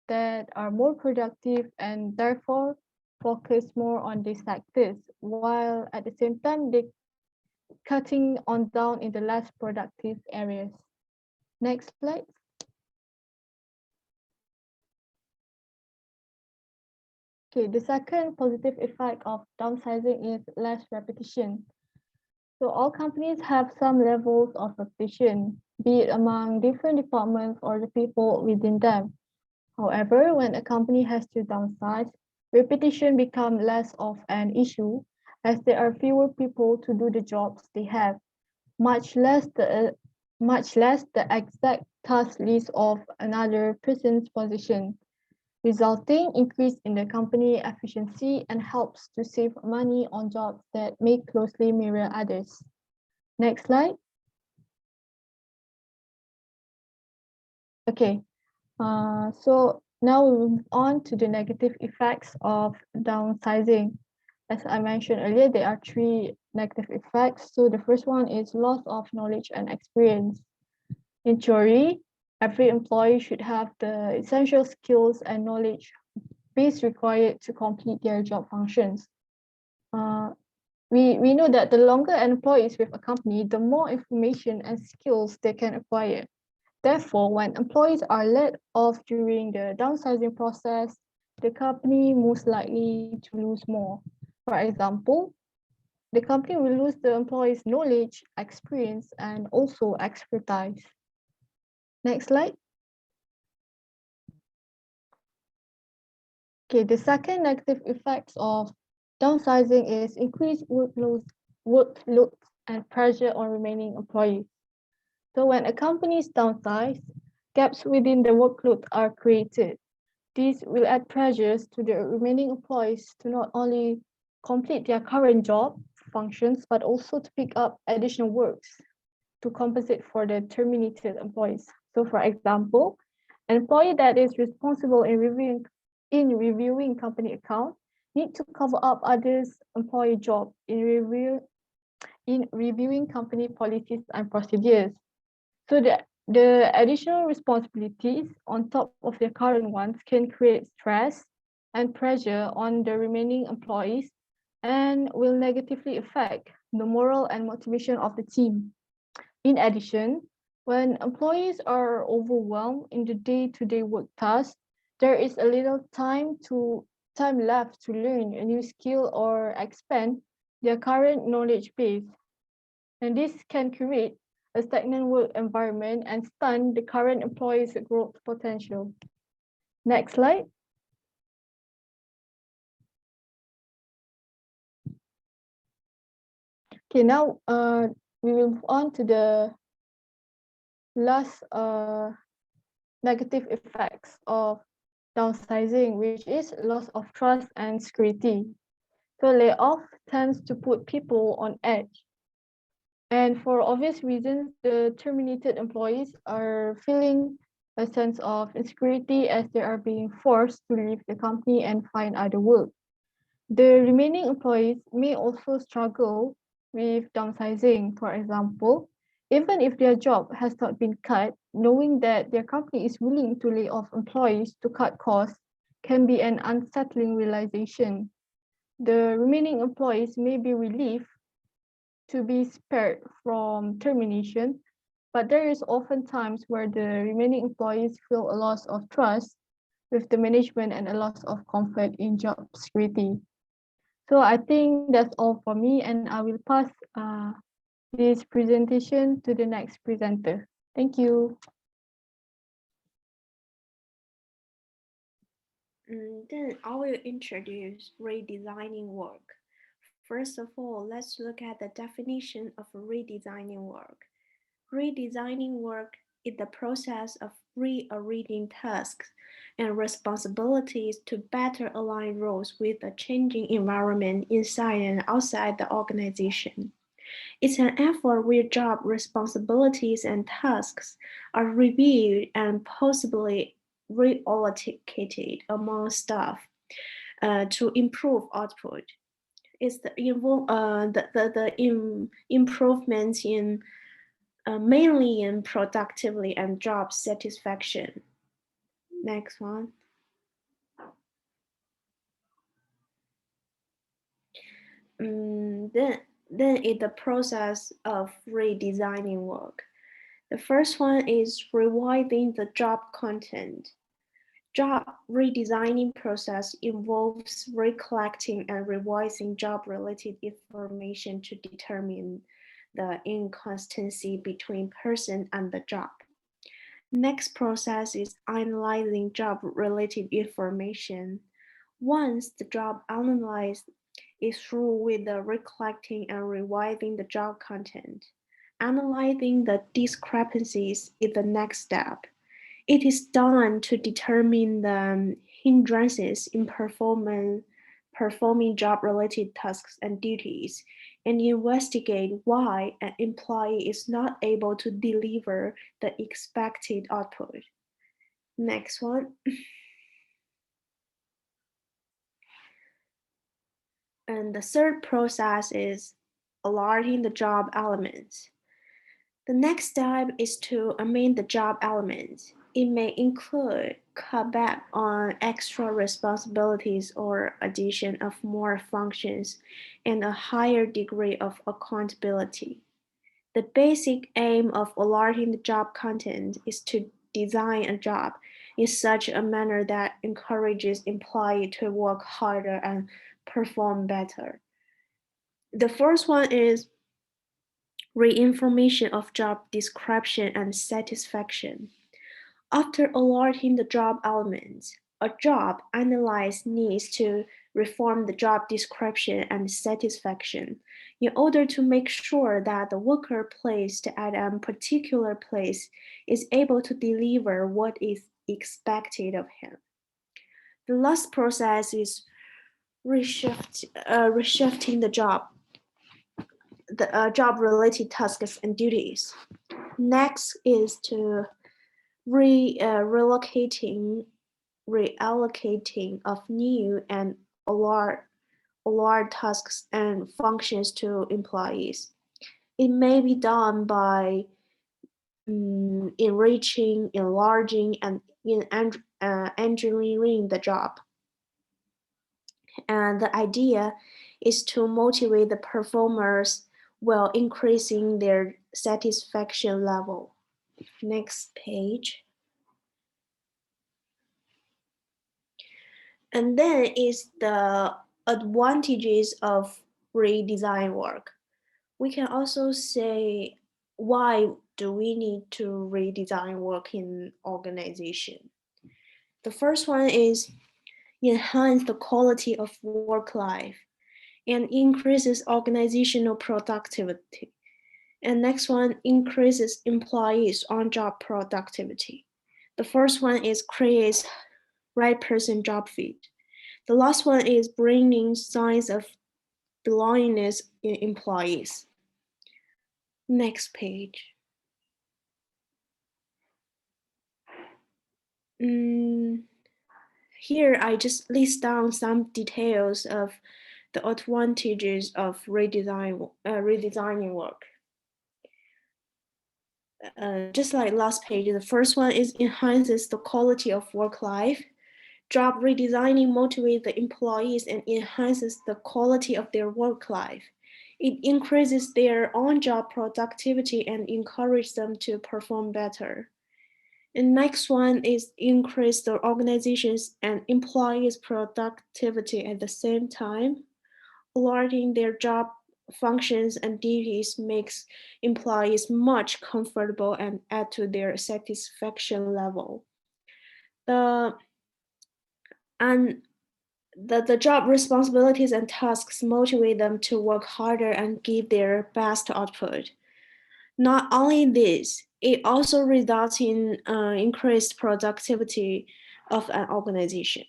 that are more productive and therefore focus more on these sectors, while at the same time they cutting on down in the less productive areas. Next slide. Okay, the second positive effect of downsizing is less repetition. So all companies have some levels of repetition, be it among different departments or the people within them. However, when a company has to downsize, repetition becomes less of an issue as there are fewer people to do the jobs they have, much less the exact task list of another person's position, resulting increase in the company efficiency and helps to save money on jobs that may closely mirror others. Next slide. Okay, so now we move on to the negative effects of downsizing. As I mentioned earlier, there are three negative effects. So the first one is loss of knowledge and experience. In theory, every employee should have the essential skills and knowledge base required to complete their job functions. We know that the longer an employee is with a company, the more information and skills they can acquire. Therefore, when employees are let off during the downsizing process, the company most likely to lose more. For example, the company will lose the employees' knowledge, experience, and also expertise. Next slide. Okay, the second negative effects of downsizing is increased workload and pressure on remaining employees. So when a company is downsized, gaps within the workload are created. These will add pressures to the remaining employees to not only complete their current job functions, but also to pick up additional works to compensate for the terminated employees. So for example, an employee that is responsible in reviewing company accounts need to cover up others' employee job in reviewing company policies and procedures. So the additional responsibilities on top of their current ones can create stress and pressure on the remaining employees and will negatively affect the moral and motivation of the team. In addition, when employees are overwhelmed in the day-to-day work tasks, there is a little time left to learn a new skill or expand their current knowledge base. And this can create a stagnant work environment and stunt the current employees' growth potential. Next slide. Okay, now we will move on to the last negative effects of downsizing, which is loss of trust and security. So layoff tends to put people on edge. And for obvious reasons, the terminated employees are feeling a sense of insecurity as they are being forced to leave the company and find other work. The remaining employees may also struggle with downsizing. For example, even if their job has not been cut, knowing that their company is willing to lay off employees to cut costs can be an unsettling realization. The remaining employees may be relieved to be spared from termination, but there is often times where the remaining employees feel a loss of trust with the management and a loss of comfort in job security. So I think that's all for me, and I will pass this presentation to the next presenter. Thank you.
Then I will introduce redesigning work. First of all, let's look at the definition of redesigning work. Redesigning work is the process of rearranging tasks and responsibilities to better align roles with the changing environment inside and outside the organization. It's an effort where job responsibilities and tasks are reviewed and possibly reallocated among staff to improve output. It's the improvements in mainly in productivity and job satisfaction. Next one. Then it's the process of redesigning work. The first one is revising the job content. Job redesigning process involves recollecting and revising job-related information to determine the inconsistency between person and the job. Next process is analyzing job-related information. Once the job analyzed is through with the recollecting and revising the job content. Analyzing the discrepancies is the next step. It is done to determine the hindrances in performing job-related tasks and duties, and investigate why an employee is not able to deliver the expected output. Next one. And the third process is alerting the job elements. The next step is to amend the job elements. It may include cutback on extra responsibilities or addition of more functions and a higher degree of accountability. The basic aim of alerting the job content is to design a job in such a manner that encourages employee to work harder and perform better. The first one is reinformation of job description and satisfaction. After alerting the job elements, a job analyst needs to reform the job description and satisfaction in order to make sure that the worker placed at a particular place is able to deliver what is expected of him. The last process is reshifting the job-related tasks and duties. Next is to reallocating of new and alert tasks and functions to employees. It may be done by enriching, enlarging, and engineering the job. And the idea is to motivate the performers while increasing their satisfaction level. Next page. And then is the advantages of redesign work. We can also say, why do we need to redesign work in organization? The first one is enhance the quality of work life and increases organizational productivity. And next one increases employees on-job productivity. The first one is creates right person job fit. The last one is bringing signs of belongingness in employees. Next page. Here I just list down some details of the advantages of redesigning work. Just like last page, the first one is enhances the quality of work life. Job redesigning motivates the employees and enhances the quality of their work life. It increases their on-job productivity and encourages them to perform better. And next one is increase the organizations and employees' productivity at the same time. Alerting their job functions and duties makes employees much comfortable and add to their satisfaction level. The and the job responsibilities and tasks motivate them to work harder and give their best output. Not only this, it also results in increased productivity of an organization.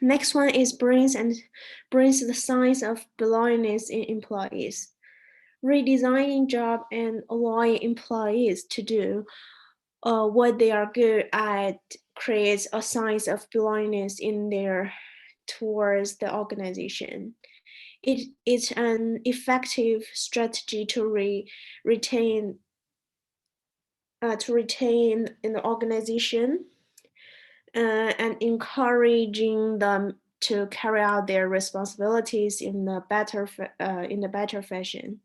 Next one is brings the sense of belongingness in employees. Redesigning job and allowing employees to do what they are good at creates a sense of belongingness in their towards the organization. It is an effective strategy to retain in the organization and encouraging them to carry out their responsibilities in a better fashion.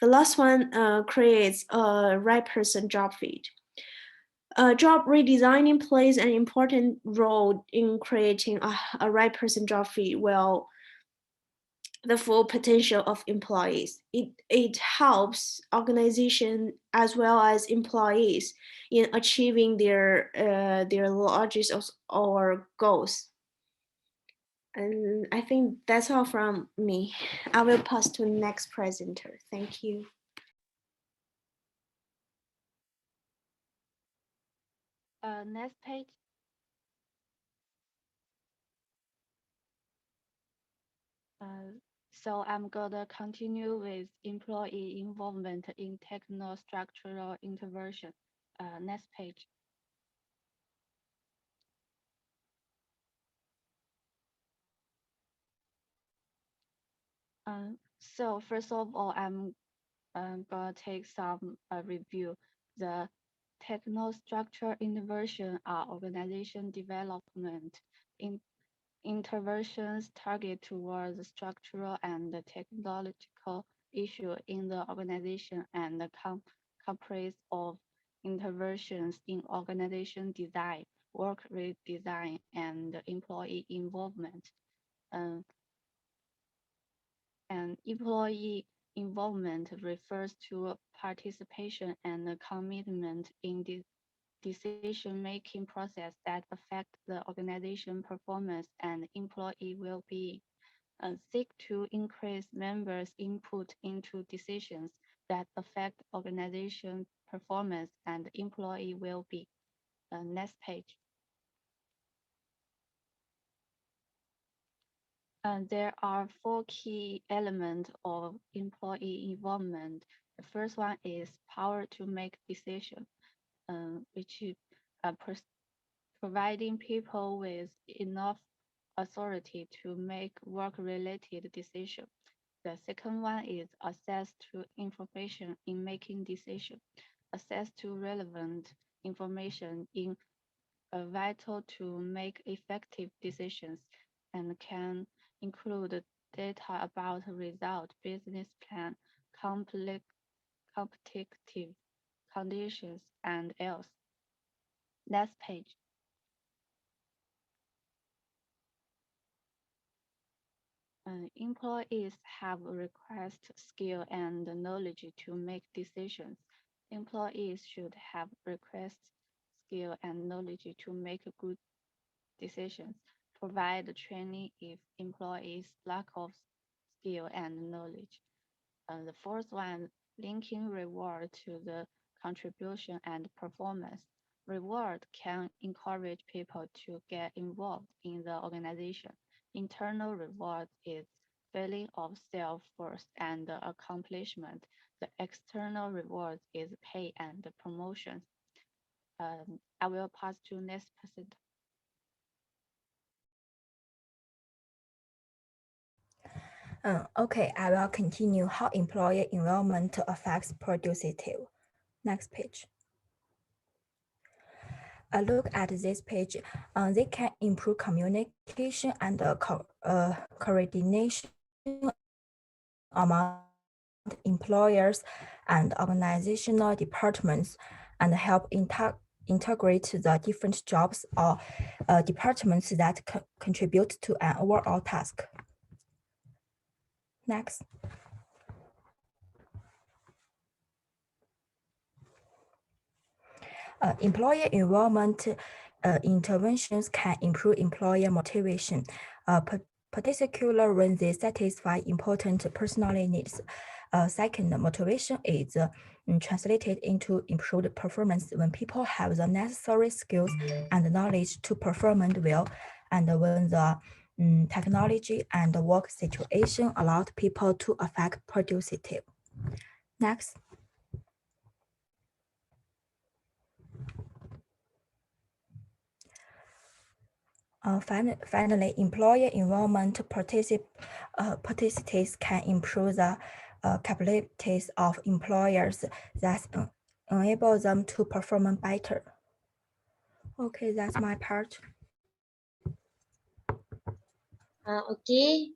The last one creates a right person job fit. Job redesigning plays an important role in creating a right person job fit well the full potential of employees. It helps organization as well as employees in achieving their largest or goals. And I think that's all from me. I will pass to the next presenter. Thank you.
Next page. So I'm gonna continue with employee involvement in technostructural intervention. Next page. So first of all, I'm gonna take some review. The technostructure intervention are organization development in interventions target towards structural and technological issue in the organization and comprise of interventions in organization design, work redesign, and employee involvement. Um, and employee involvement refers to participation and commitment in the decision-making process that affect the organization performance and employee well-being. Seek to increase members' input into decisions that affect organization performance and employee well-being. Next page. There are four key elements of employee involvement. The first one is power to make decisions, which is providing people with enough authority to make work-related decisions. The second one is access to information in making decisions. Access to relevant information in vital to make effective decisions and can include data about result, business plan, complex, competitive conditions, and else. Next page. Employees have request skill and knowledge to make decisions. Employees should have request skill and knowledge to make good decisions. Provide training if employees lack of skill and knowledge. The fourth one, linking reward to the contribution and performance. Reward can encourage people to get involved in the organization. Internal reward is feeling of self-worth and accomplishment. The external reward is pay and promotion. I will pass to next person.
Okay, I will continue how employer environment affects productivity. Next page. A look at this page. They can improve communication and coordination among employers and organizational departments and help integrate the different jobs or departments that contribute to an overall task. Next. Employer involvement interventions can improve employer motivation, particularly when they satisfy important personal needs. Second, motivation is translated into improved performance when people have the necessary skills and knowledge to perform well, and when the technology and work situation allowed people to affect productivity. Next. Finally, employer involvement participants can improve the capabilities of employers that enable them to perform better. Okay, that's my part.
Okay.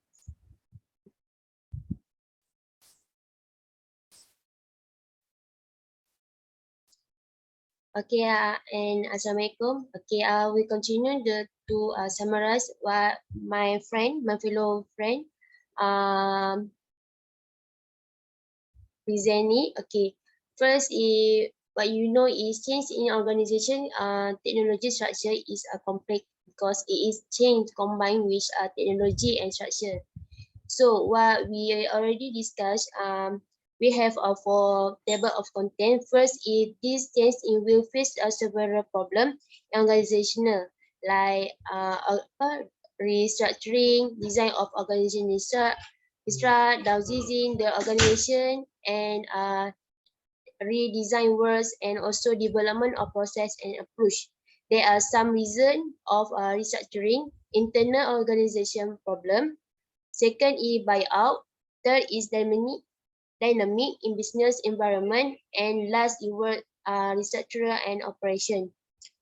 Okay, and Assalamualaikum. Okay, we continue to summarize what my fellow friend, presenting. Okay, first is what you know is change in organization. Technology structure is a complex because it is change combined with technology and structure. So what we already discussed, we have a four table of content. First is this change in will face several problem organizational like restructuring, design of organization downsizing the organization, and redesign works, and also development of process and approach. There are some reasons of restructuring: internal organization problem. Second is buyout. Third is dynamic in business environment. And last is work restructure and operation.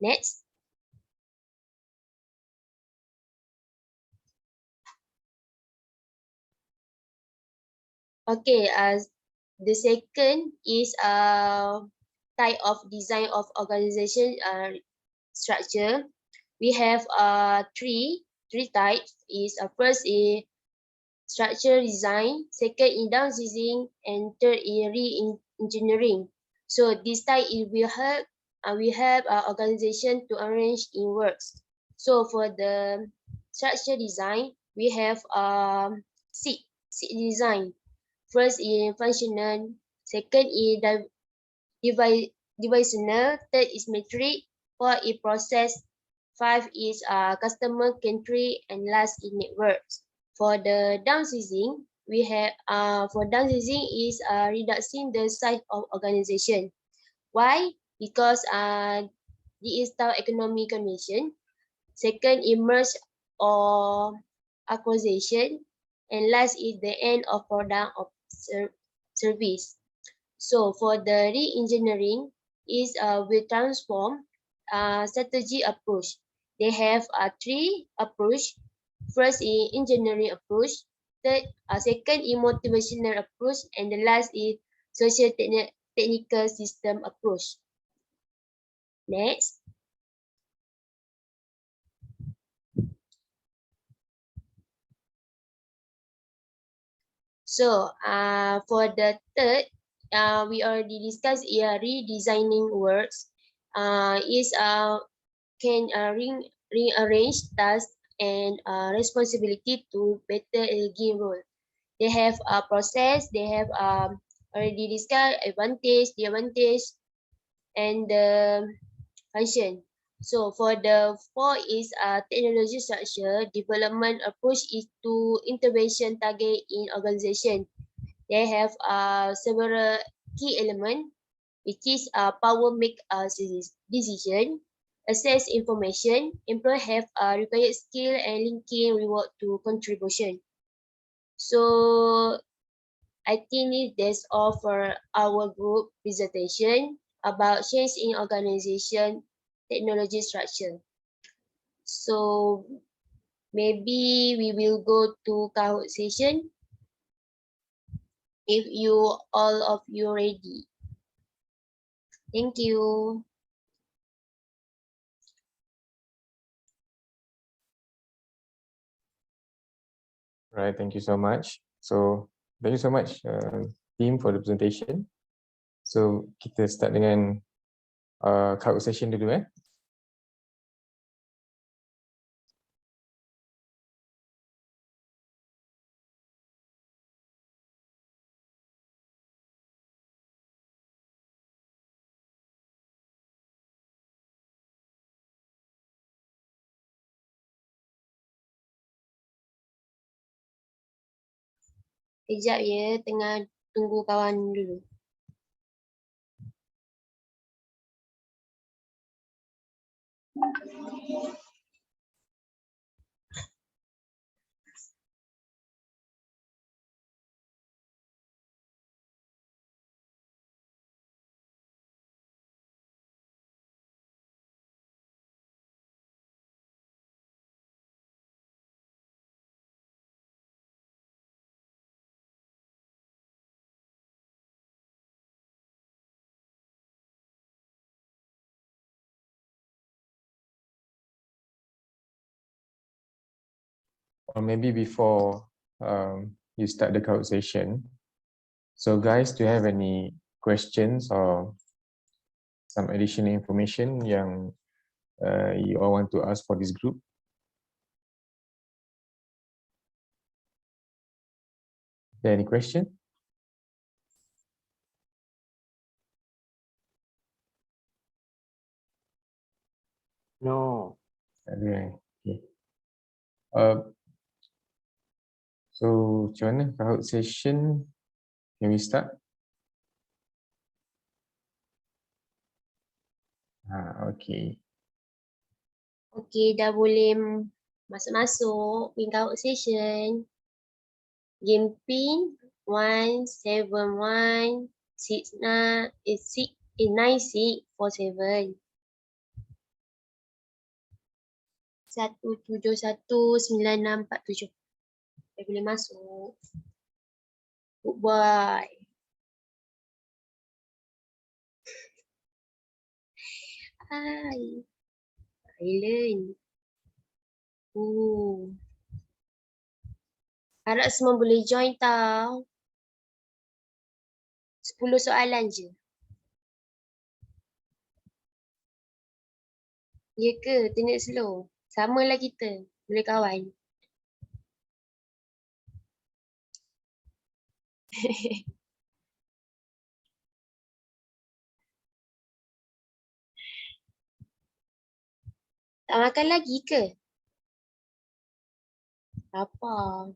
Next. Okay, the second is type of design of organization structure. We have three types. Is first is structure design, second is downsizing, and third is re-engineering. So this type will help we help organization to arrange in works. So for the structure design, we have seat design. First is functional, second is divisional, third is metric, four is process, five is customer country, and last is networks. For the downsizing, we have for downsizing is reducing the size of organization. Why? Because this is the economic condition. Second is merge or acquisition, and last is the end of product of service. So for the re-engineering is we transform strategy approach. They have three approach. First is engineering approach. Second is motivational approach, and the last is social technical system approach. Next. So for the third, we already discussed redesigning works. Is can rearrange tasks and responsibility to better give role. They have a process. They have already discussed advantage, the advantage, and the function. So for the four is technology structure development approach is to intervention target in organization. They have several key elements, which is power make decision, access information, employee have required skill, and linking reward to contribution. So I think that's all for our group presentation about change in organization technology structure. So maybe we will go to Kahoot session if you all of you ready. Thank you.
Right, thank you so much. So thank you so much team for the presentation. So kita start dengan Kahoot session dulu .
Kejap ya, tengah tunggu kawan dulu.
Or maybe before you start the Kahoot session. So guys, do you have any questions or some additional information yang you all want to ask for this group? Is there any question?
No.
Okay. So macam mana Kahoot session? Can we start? Okay.
Okay, dah boleh masuk-masuk pin Kahoot session. Game pin 1719647. 1719647. Dah boleh masuk. Good boy. Hai. Island. Harap semua boleh join tau. 10 soalan je. Ya ke? Tengok slow. Samalah kita. Boleh kawan. Tak makan lagi ke? Lapar.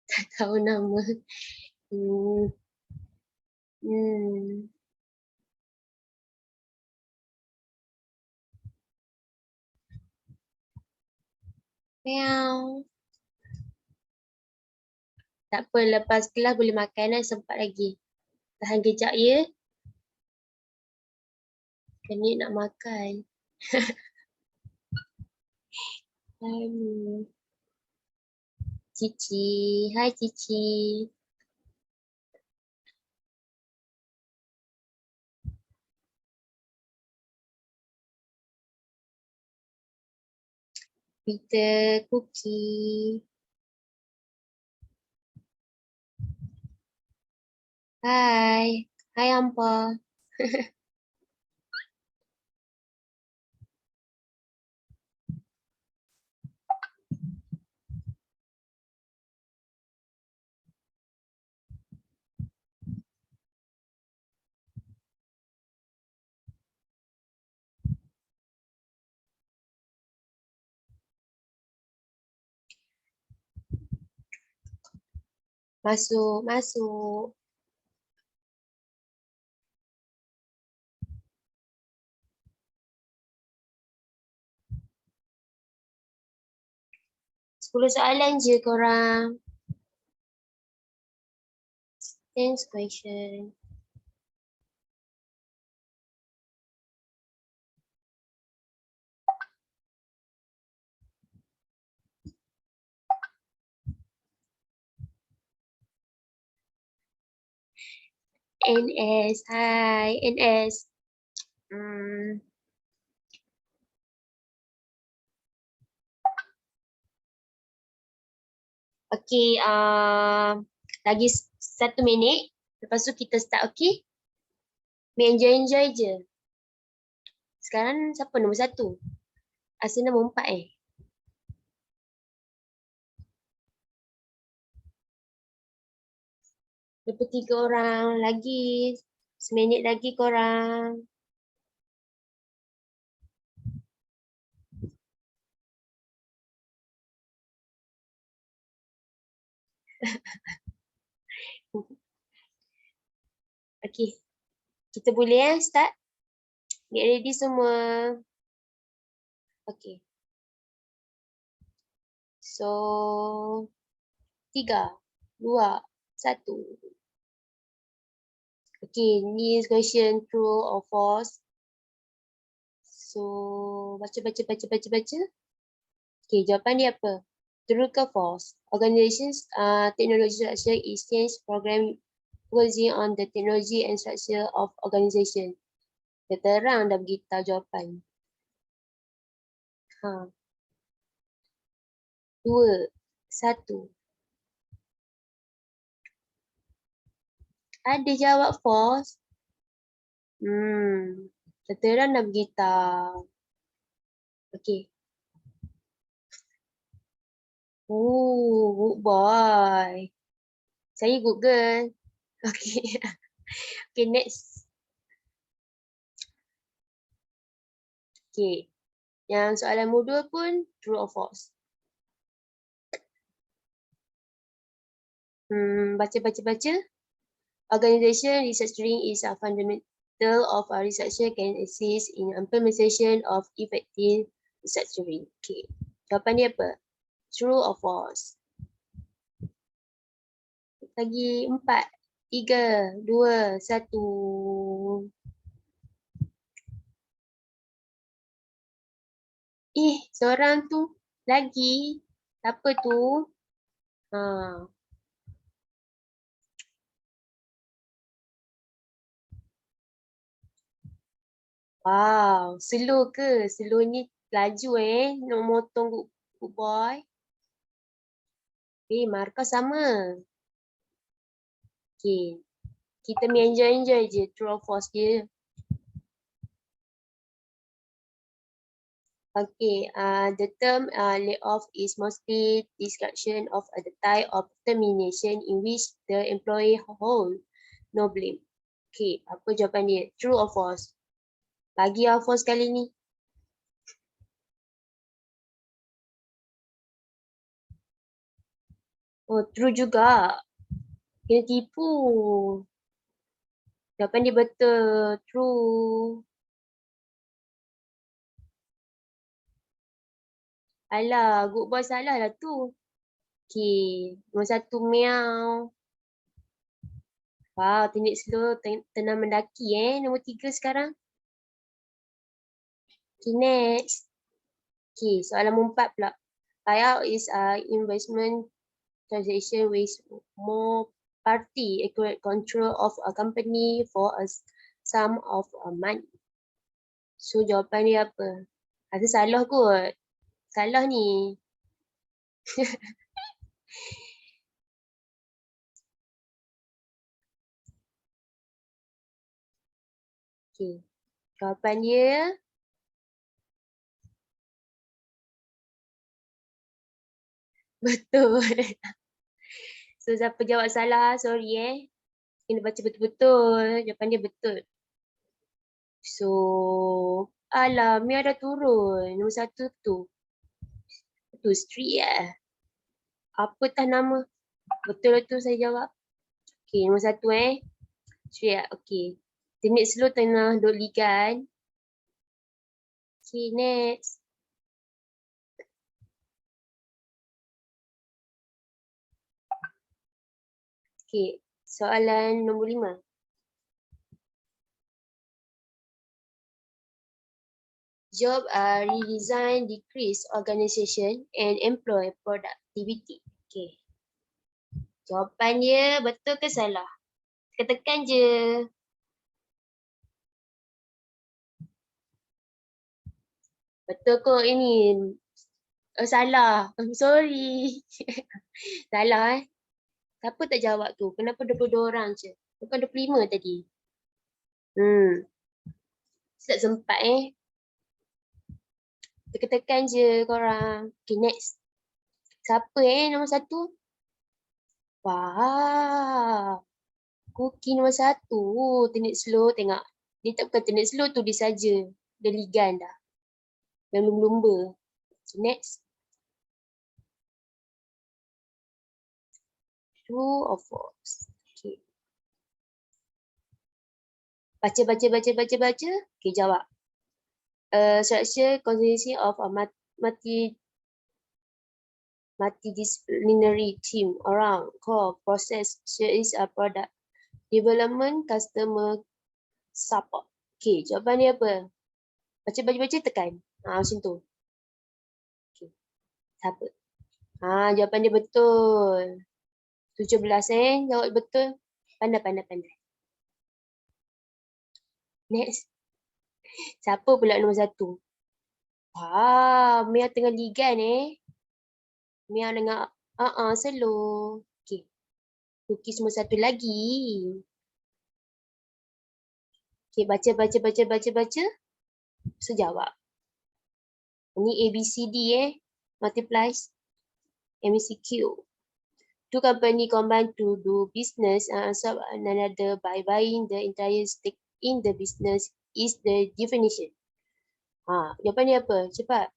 Tak tahu nama. Meow. Tak apa, lepas kelas boleh makan dan sempat lagi. Tahan kejap ya. Kenik nak makan. Cici. Hai Cici. Peter Cookie. Hai. Hai Ampa. Masuk, masuk. 10 soalan je korang. 10 question. NS, hi NS. Okay, lagi 1 minit. Lepas tu kita start, okay? Enjoy je. Sekarang siapa nombor 1? Asal nombor 4 eh? 23 orang lagi. 1 minit lagi korang. Okay. Kita boleh start? Get ready semua. Okay. So, 3, 2, 1. Okay, ni question true or false. So, baca. Okay, jawapan dia apa? True ke false? Organizations technology structure is change program focusing on the technology and structure of organization. Dia terang dah beritahu jawapan. 2, 1. Ada jawab false. Dia terang dah beritahu. Okay. Good boy. Saya good girl. Okay. Okay, next. Okay. Yang soalan modul pun true or false. Baca. Organization restructuring is a fundamental of a restructure can assist in implementation of effective restructuring. Okay. Jawapan dia apa? True or false? Lagi 4, 3, 2, 1. Seorang tu lagi. Siapa tu? Wow, slow ke? Slow ni laju nak motong good boy. Markah sama. Okay. Kita enjoy je true or false dia. Okay, the term layoff is mostly description of the type of termination in which the employee hold no blame. Okay, apa jawapan dia? True or false? Bagi yang false kali ni. Oh, true juga. Kena tipu. Jawapan dia betul. True. Alah, good boy salah lah tu. Okay, nombor 1 meow. Wow, teknik slow tenang mendaki nombor 3 sekarang. Okay, next. Okay, soalan nombor 4 pula. Buyout is investment transaction with more party accurate control of a company for a sum of money. So jawapan dia apa? Rasa salah kot. Salah ni. Okay. Jawapan dia betul. So siapa jawab salah, sorry Kena baca betul-betul. Jawapan dia betul. So, alah, Mia dah turun. Nombor 1 tu. Tu street Apa tah nama? Betul lah tu saya jawab. Okay, nombor 1 Street okay. Teknik slow tengah duk ligan. Okay, next. Okay, soalan nombor 5. Job redesign, decrease organization and employ productivity. Okay. Jawapan dia betul ke salah? Tekan je. Betul kok ini. Salah. I'm sorry. Salah Siapa tak jawab tu? Kenapa 22 orang je? Bukan 25 tadi. Tak sempat Tekan-tekan je korang. Okay, next. Siapa nombor 1? Wah. Cookie nombor 1. Teknik slow tengok. Dia tak bukan teknik slow tu, dia saja. Dia ligan dah. Dan lumba-lumba. Okay, next. True or false? Okay. Baca. Okay, jawab. Structure consisting of a multidisciplinary team around core process is a product development customer support. Okay, jawapan dia apa? Baca tekan. Macam tu. Okay. Siapa? Jawapan dia betul. 17 jawab betul. Pandai. Next. Siapa pula nombor 1? Mia tengah ligan Mia dengan slow. Okay. Cookies nombor 1 lagi. Okay, baca. So jawab. Ini ABCD multiplies MCQ. Two company combine to do business serve another by buying the entire stake in the business is the definition. Jawapan dia apa? Cepat.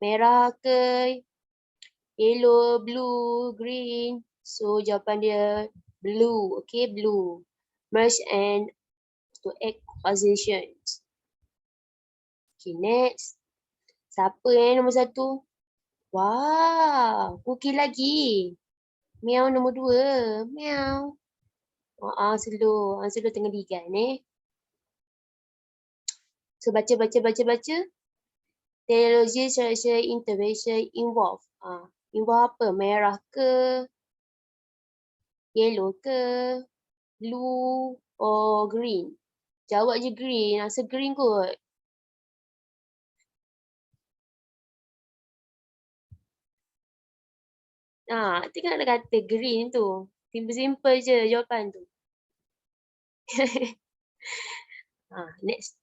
Merah ke? Yellow, blue, green. So jawapan dia blue. Okay, blue. Merge and to act positions. Okay, next. Siapa nombor 1? Wah, Cookie lagi. Meow nombor 2. Meow. Slow. Slow tengah ligan So baca. Technology structure intervention involve. Involve apa? Merah ke? Yellow ke? Blue or green? Jawab je green. Rasa green kot. Tengok nak kata green tu. Simple je jawapan tu. Next.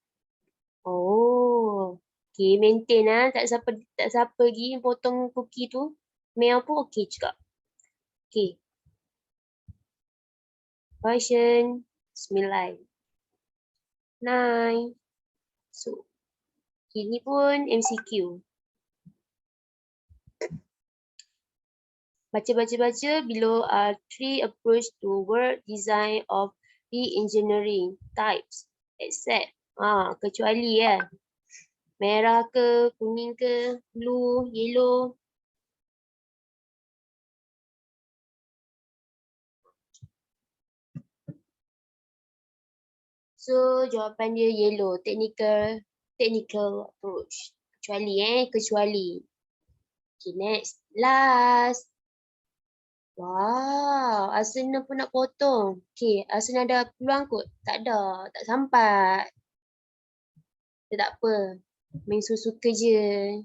Okay, maintain tak siapa lagi potong cookie tu. Meow pun okay juga. Okay. Question 9. So, ini pun MCQ. Baca. Below are 3 approach to work design of re-engineering types. Except. Kecuali merah ke, kuning ke, blue, yellow. So jawapan dia yellow, technical approach. Kecuali. Okay, next. Last. Wow, Arsenal pun nak potong. Okay, Arsenal ada peluang kot? Tak ada, tak sampai. Tak apa. Main suka je.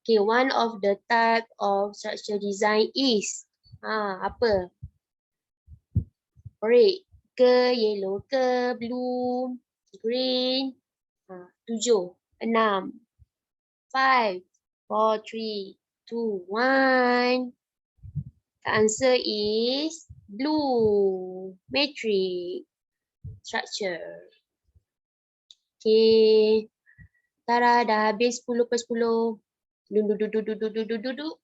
Okay, one of the type of structure design is apa? Red ke, yellow ke, blue, green. 7, 6, 5, 4, 3, 2, 1. The answer is blue. Matrix structure. Okay. Tara dah habis 10 per 10. Duduk.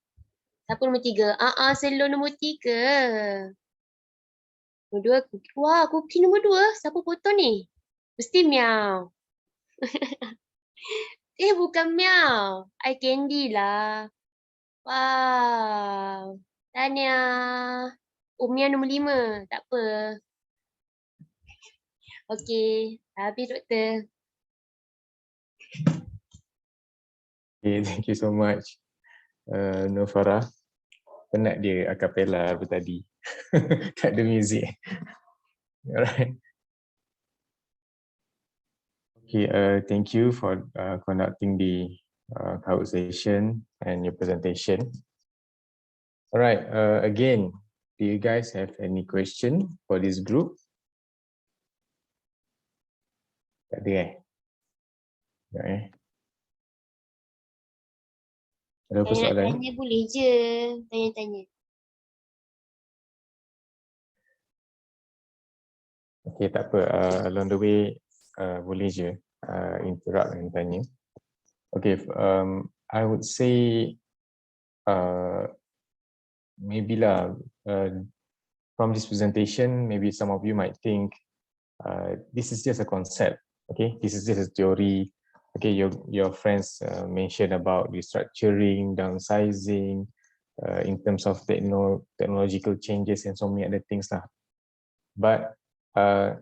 Siapa nombor 3? Selo nombor 3. Nombor 2. Wah, cookie nombor 2. Siapa potong ni? Mesti Meow. Bukan Meow. Eye candy lah. Wow. Tahniah. Umia nombor 5. Tak apa. Okey. Habis doktor.
Okay, thank you so much, Nufara. Penat dia acapella tadi. Tak ada music. Alright. Okay, thank you for conducting the conversation and your presentation. Alright, again, do you guys have any question for this group? Tak ada eh? Tak eh? Ada apa
Yang nak
soalan?
tanya boleh je. Tanya-tanya.
Okay, tak apa. Along the way, boleh je interrupt dan tanya. Okay, I would say maybe lah, from this presentation, maybe some of you might think this is just a concept. Okay, this is just a theory. Okay, your friends mentioned about restructuring, downsizing, in terms of technological changes and so many other things lah. But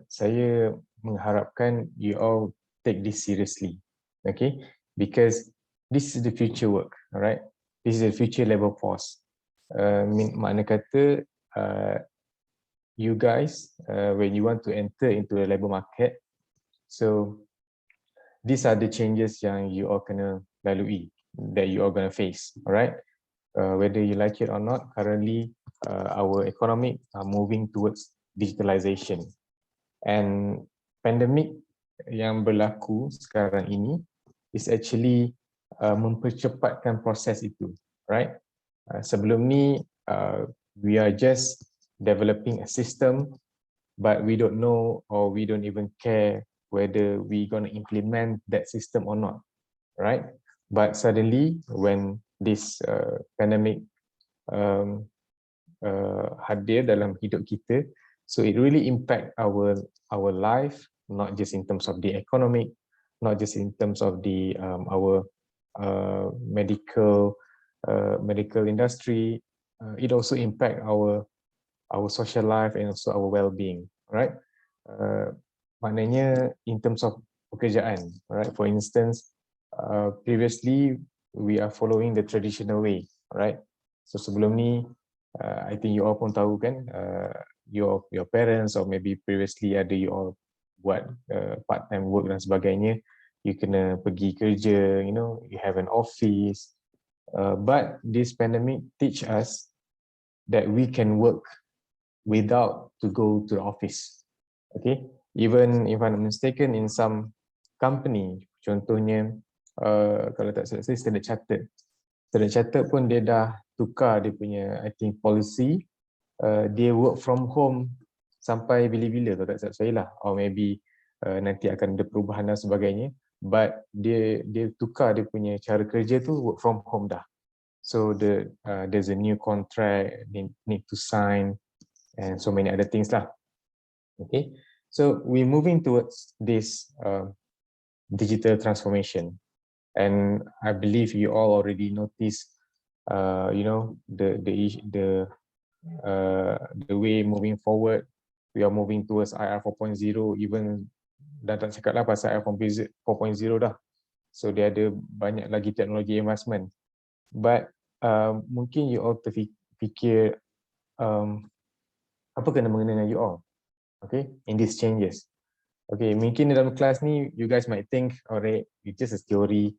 saya mengharapkan you all take this seriously, okay? Because this is the future work, alright? This is the future labor force. Makna kata you guys, when you want to enter into the labor market, so these are the changes yang you all kena lalui, that you are gonna face, alright? Whether you like it or not, currently our economy are moving towards digitalization. And pandemic yang berlaku sekarang ini is actually mempercepatkan proses itu, right? Sebelum ni we are just developing a system, but we don't know or we don't even care whether we gonna implement that system or not, right? But suddenly when this pandemic hadir dalam hidup kita, so it really impact our life, not just in terms of the economic, not just in terms of the our medical industry. It also impact our social life and also our well-being, right? Maknanya in terms of pekerjaan, right? For instance, previously we are following the traditional way, right? So sebelum ni, I think you all pun tahu kan, your parents or maybe previously ada you all buat part-time work dan sebagainya, you kena pergi kerja, you know, you have an office. But this pandemic teach us that we can work without to go to the office. Okay, even if I'm not mistaken, in some company, contohnya kalau tak salah saya Standard Chartered pun dia dah tukar dia punya I think policy, dia work from home sampai bila-bila kalau tak salah saya lah, or maybe nanti akan ada perubahan dan sebagainya, but dia tukar dia punya cara kerja tu work from home dah. So there's a new contract need to sign and so many other things lah. Okay, so we're moving towards this digital transformation, and I believe you all already noticed, you know, the way moving forward, we are moving towards IR 4.0. Even dah tak cakap lah pasal IR 4.0 dah. So dia ada banyak lagi teknologi investment. But mungkin you all terfikir apa kena mengena dengan you all, okay, in these changes. Okay, mungkin dalam kelas ni you guys might think, alright, it's just a theory,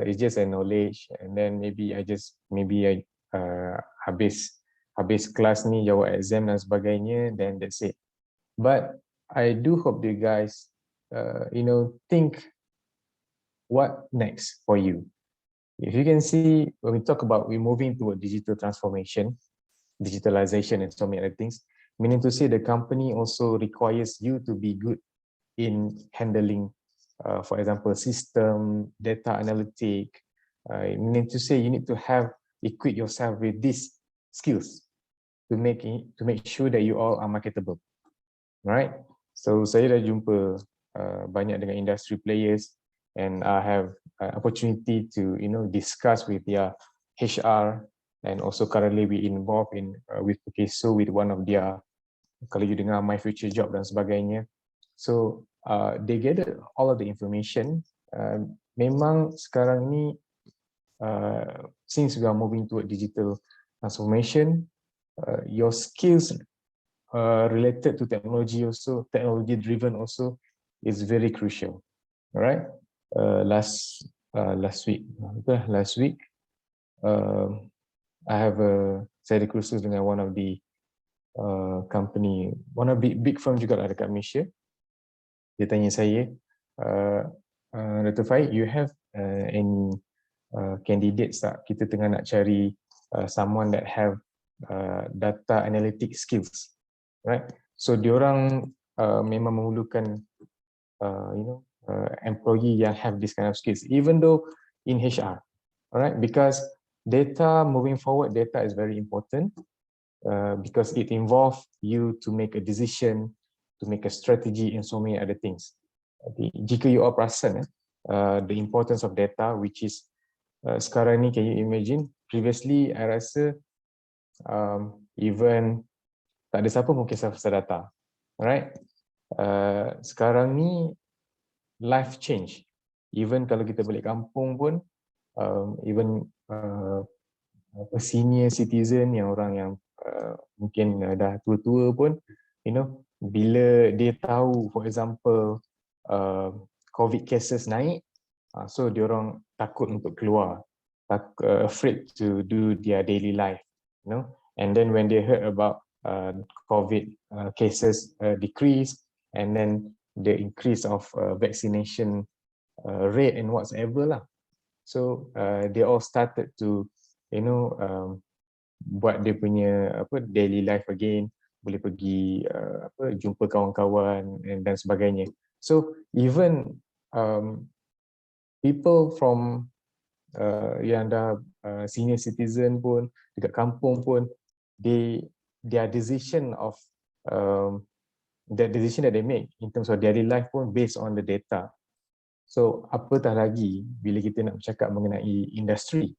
it's just a knowledge, and then maybe I habis kelas ni jawab exam dan sebagainya, then that's it. But I do hope you guys you know, think what next for you. If you can see, when we talk about we're moving toward digital transformation, digitalization and so many other things, meaning to say the company also requires you to be good in handling, for example, system, data analytic, meaning to say you need to have equip yourself with these skills to make sure that you all are marketable, right? So saya dah jumpa banyak dengan industry players, and I have opportunity to, you know, discuss with their HR and also currently we involved in with Pekeso with one of their, kalau you dengar My Future Job dan sebagainya. So they gather all of the information. Memang sekarang ni since we are moving toward digital transformation, your skills related to technology also, technology driven also, is very crucial. All right. Last week, I have saya ada kursus dengan one of the company, one of big firm juga lah dekat Malaysia. Dia tanya saya, Dr. Faik, you have any candidates tak? Kita tengah nak cari someone that have data analytic skills, right? So diorang memang memerlukan employee yang have this kind of skills, even though in HR, all right? Because data, moving forward, data is very important because it involves you to make a decision, to make a strategy and so many other things. Jika you are perasan, the importance of data, which is sekarang ni, can you imagine? Previously, I rasa even tak ada siapa mungkin pasal data, alright? Sekarang ni life change. Even kalau kita balik kampung pun, even senior citizen, yang orang yang mungkin dah tua-tua pun, bila dia tahu, for example, COVID cases naik, so diorang takut untuk keluar, afraid to do their daily life, and then when they heard about COVID cases decrease, and then the increase of vaccination rate and whatsoever lah, so they all started to buat dia punya daily life again, boleh pergi jumpa kawan-kawan dan sebagainya. So even people from yang dah senior citizen pun dekat kampung pun, their decision of that decision that they make in terms of daily life pun based on the data. So apatah lagi bila kita nak bercakap mengenai industri.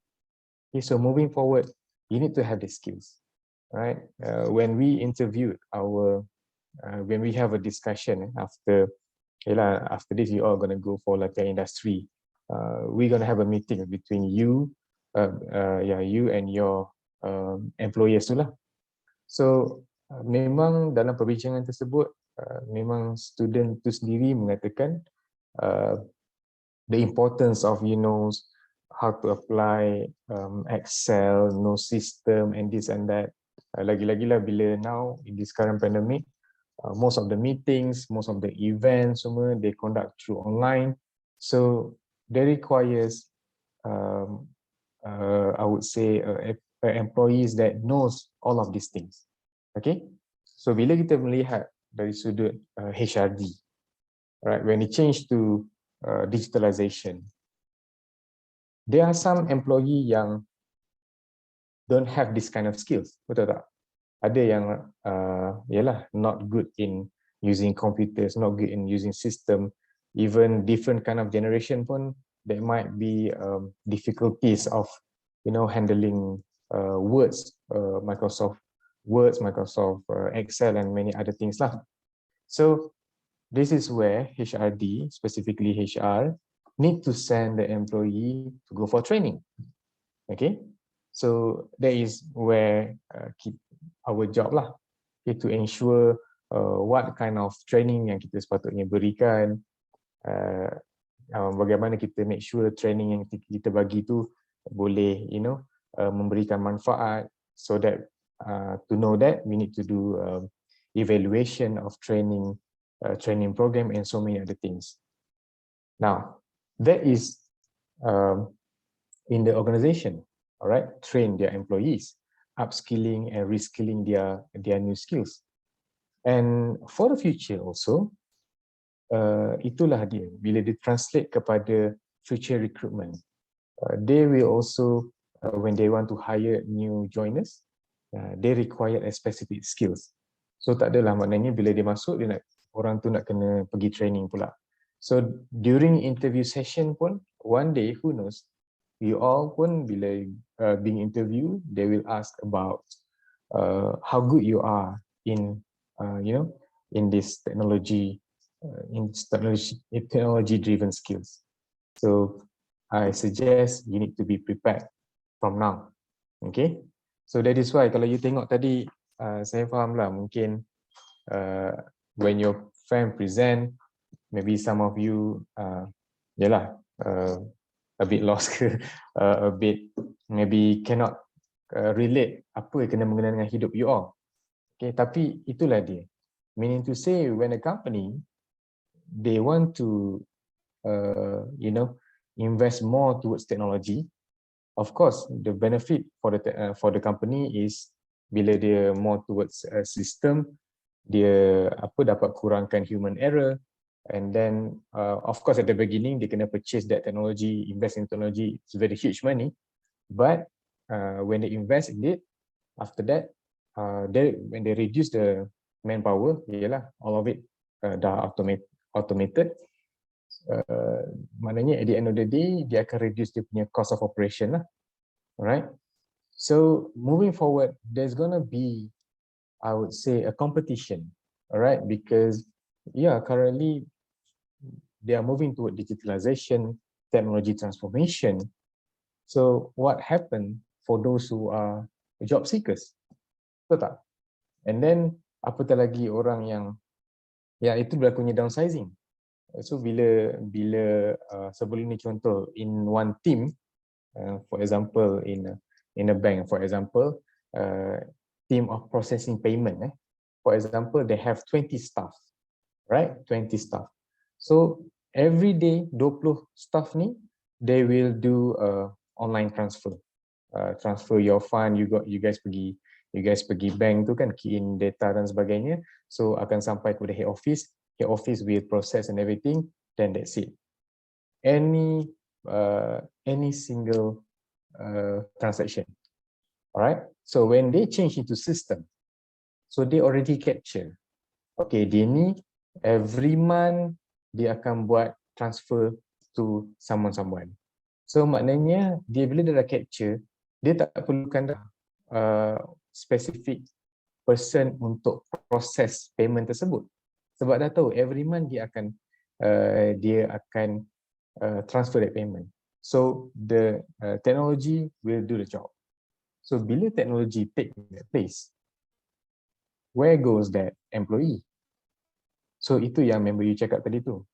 Okay, so moving forward, you need to have the skills, right? When we interviewed when we have a discussion after this, you all gonna go for like an industry. We're gonna have a meeting between you, you and your employers tu lah. So memang dalam perbincangan tersebut, memang student tu sendiri mengatakan the importance of how to apply Excel, know system and this and that. Lagi-lagi lah bila now in this current pandemic, most of the meetings, most of the events semua they conduct through online. So they requires I would say employees that knows all of these things. Okay, so bila kita melihat dari sudut HRD, right, when it change to digitalization, there are some employee yang don't have this kind of skills, betul tak? Ada yang not good in using computers, not good in using system, even different kind of generation pun there might be difficulties of handling words, Microsoft Words, Microsoft Excel and many other things lah. So this is where HRD, specifically HR, need to send the employee to go for training. Okay, so that is where our job lah, okay, to ensure what kind of training yang kita sepatutnya berikan, bagaimana kita make sure training yang kita bagi tu boleh memberikan manfaat, so that to know that we need to do evaluation of training program and so many other things. Now that is in the organization, all right, train their employees, upskilling and reskilling their new skills. And for the future also, itulah dia, bila dia translate kepada future recruitment, they will also when they want to hire new joiners, they require a specific skills. So tak adalah maknanya bila dia masuk, orang tu nak kena pergi training pula. So during interview session pun, one day, who knows, you all pun bila being interviewed, they will ask about how good you are in in this technology, technology driven skills. So I suggest you need to be prepared from now. Okay, so that is why kalau you tengok tadi, saya faham lah mungkin when your friend present, maybe some of you a bit lost ke, a bit maybe cannot relate apa yang kena mengenai dengan hidup you all. Okay, tapi itulah dia. Meaning to say, when a company they want to invest more towards technology, of course the benefit for the company is bila dia more towards a system, dia dapat kurangkan human error, and then of course at the beginning they kena purchase that technology, invest in technology, it's very huge money, but when they invest in it, after that when they reduce the manpower, all of it dah automated, maknanya at the end of the day dia akan reduce dia punya cost of operation lah. Alright, so moving forward there's gonna be, I would say, a competition, alright, because currently they are moving toward digitalization, technology transformation. So what happened for those who are job seekers? Betul tak? And then apatah lagi orang yang itu berlakunya downsizing. So bila sebelum ni contoh in one team, for example in a bank, for example, team of processing payment, for example, they have 20 staff, right? 20 staff. So every day 20 staff ni they will do online transfer. Transfer your fund, you guys pergi bank tu kan, key in data dan sebagainya, so akan sampai kepada head office will process and everything, then that's it. Any single transaction. Alright, so when they change into system, so they already capture, okay, dia ni every month dia akan buat transfer to someone. So maknanya dia bila dia dah capture, dia tak perlukan dah specific person untuk proses payment tersebut, sebab dah tahu every month dia akan transfer that payment. So the technology will do the job. So bila technology take that place, where goes that employee? So itu yang member you cakap tadi tu,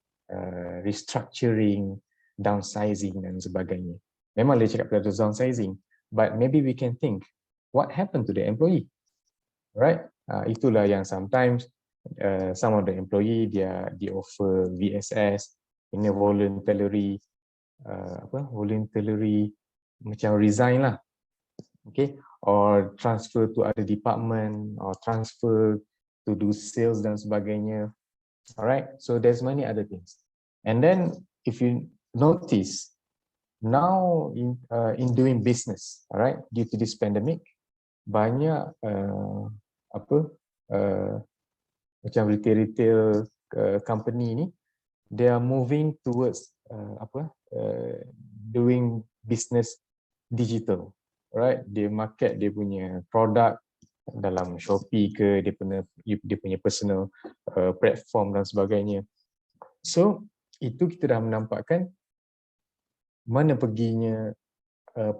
restructuring, downsizing dan sebagainya. Memang dia cakap pada downsizing, but maybe we can think, what happened to the employee? Right? Itulah yang sometimes some of the employee dia offer VSS, in a voluntary macam resign lah, okay, or transfer to other department, or transfer to do sales dan sebagainya. Alright, so there's many other things. And then if you notice now in doing business, alright, due to this pandemic, banyak macam retail company ni, they are moving towards doing business digital, right? Dia market dia punya produk dalam Shopee ke, dia punya personal platform dan sebagainya. So itu kita dah menampakkan mana perginya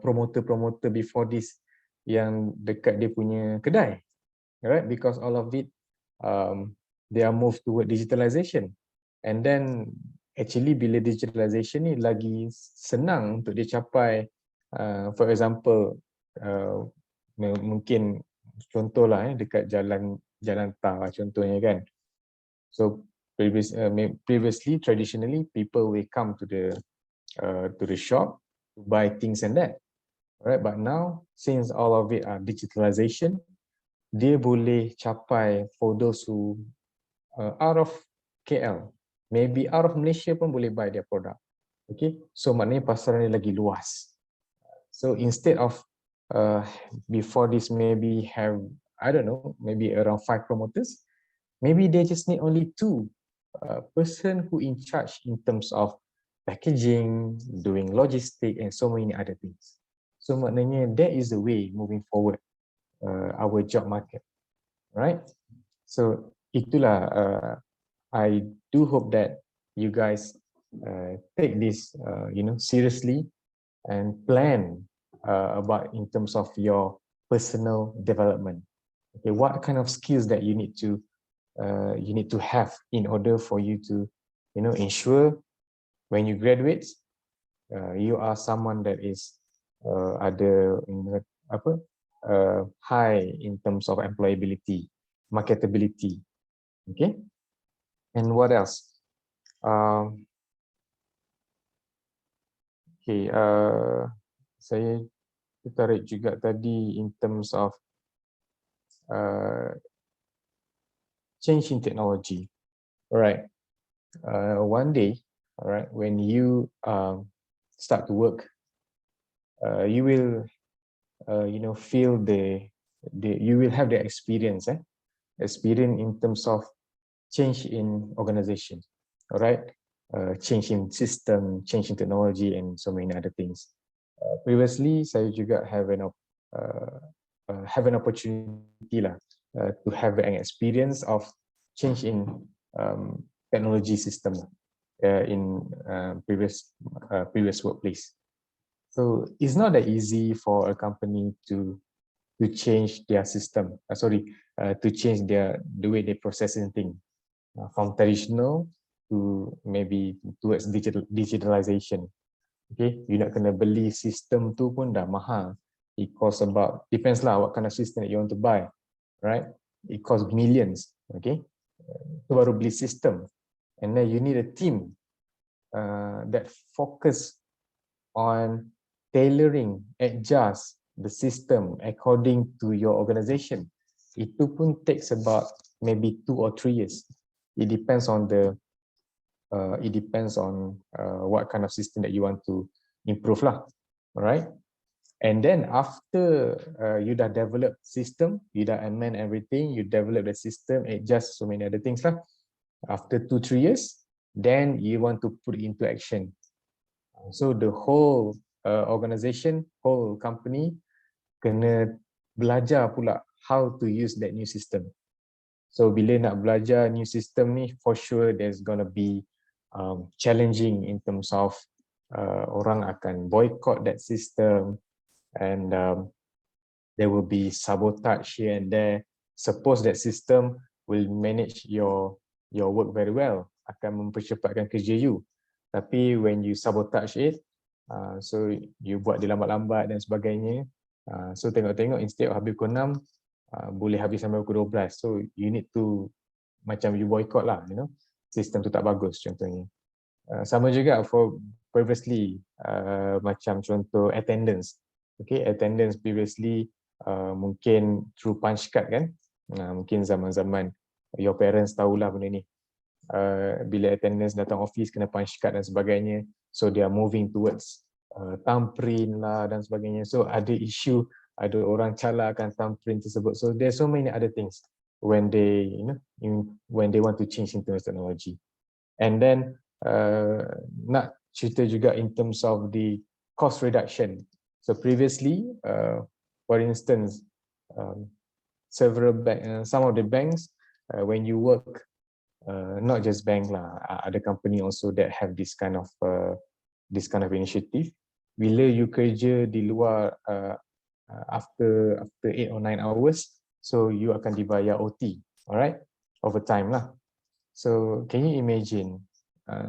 promoter before this yang dekat dia punya kedai, right? Because all of it they are moved toward digitalization, and then actually bila digitalization ni lagi senang untuk dia capai. For example, mungkin contohlah dekat jalan tar contohnya kan. So previously traditionally people will come to the shop to buy things and that, right? But now since all of it are digitalization, dia boleh capai for those who out of KL, maybe out of Malaysia pun boleh buy their product. Okay, so maknanya pasaran dia lagi luas. So instead of before this maybe have, I don't know, maybe around 5 promoters, maybe they just need only 2 person who in charge in terms of packaging, doing logistic, and so many other things. So maknanya that is the way moving forward our job market, right? So itulah I do hope that you guys take this seriously and plan about in terms of your personal development. Okay, what kind of skills that you need to have in order for you to ensure when you graduate you are someone that is ada high in terms of employability, marketability. Okay, and what else? Okay, saya tertarik juga tadi in terms of change in technology. Alright, one day, alright, when you start to work, you will feel you will have the experience in terms of change in organization, all right, change in system, change in technology, and so many other things. Previously, saya juga have an opportunity lah to have an experience of change in technology system in previous workplace. So it's not that easy for a company to change their system. To change the way they processing things from traditional to maybe towards digitalization. Okay, you nak kena beli sistem tu pun dah mahal. It costs about, depends lah what kind of system that you want to buy, right? It costs millions. Okay, tu baru beli system, and then you need a team that focus on tailoring, adjust the system according to your organization. Itu pun takes about maybe 2 or 3 years. It depends on what kind of system that you want to improve lah. Alright. And then after you dah develop system, you dah amend everything, you develop the system, adjust so many other things lah. After 2-3 years, then you want to put it into action. So the whole organization, whole company kena belajar pula how to use that new system. So bila nak belajar new system ni, for sure there's gonna be challenging in terms of orang akan boycott that system, and there will be sabotage here and there. Suppose that system will manage your work very well, akan mempercepatkan kerja you. Tapi when you sabotage it, so you buat dia lambat-lambat dan sebagainya, so tengok-tengok instead of habis pukul 6, boleh habis sampai pukul 12. So you need to macam you boycott lah, sistem tu tak bagus contohnya. Sama juga for previously, macam contoh attendance. Okay, attendance previously mungkin through punch card kan, mungkin zaman-zaman your parents tahulah benda ni. Bila attendance datang office kena punch card dan sebagainya, so they are moving towards thumbprint lah dan sebagainya. So ada issue, ada orang calahkan thumbprint tersebut. So there's so many other things when they when they want to change into technology. And then nak cerita juga in terms of the cost reduction. So previously, for instance, some of the banks, when you work, not just bank lah, other company also that have this kind of initiative. Bila you kerja di luar after 8 or 9 hours, so you akan dibayar OT, alright, overtime lah. So can you imagine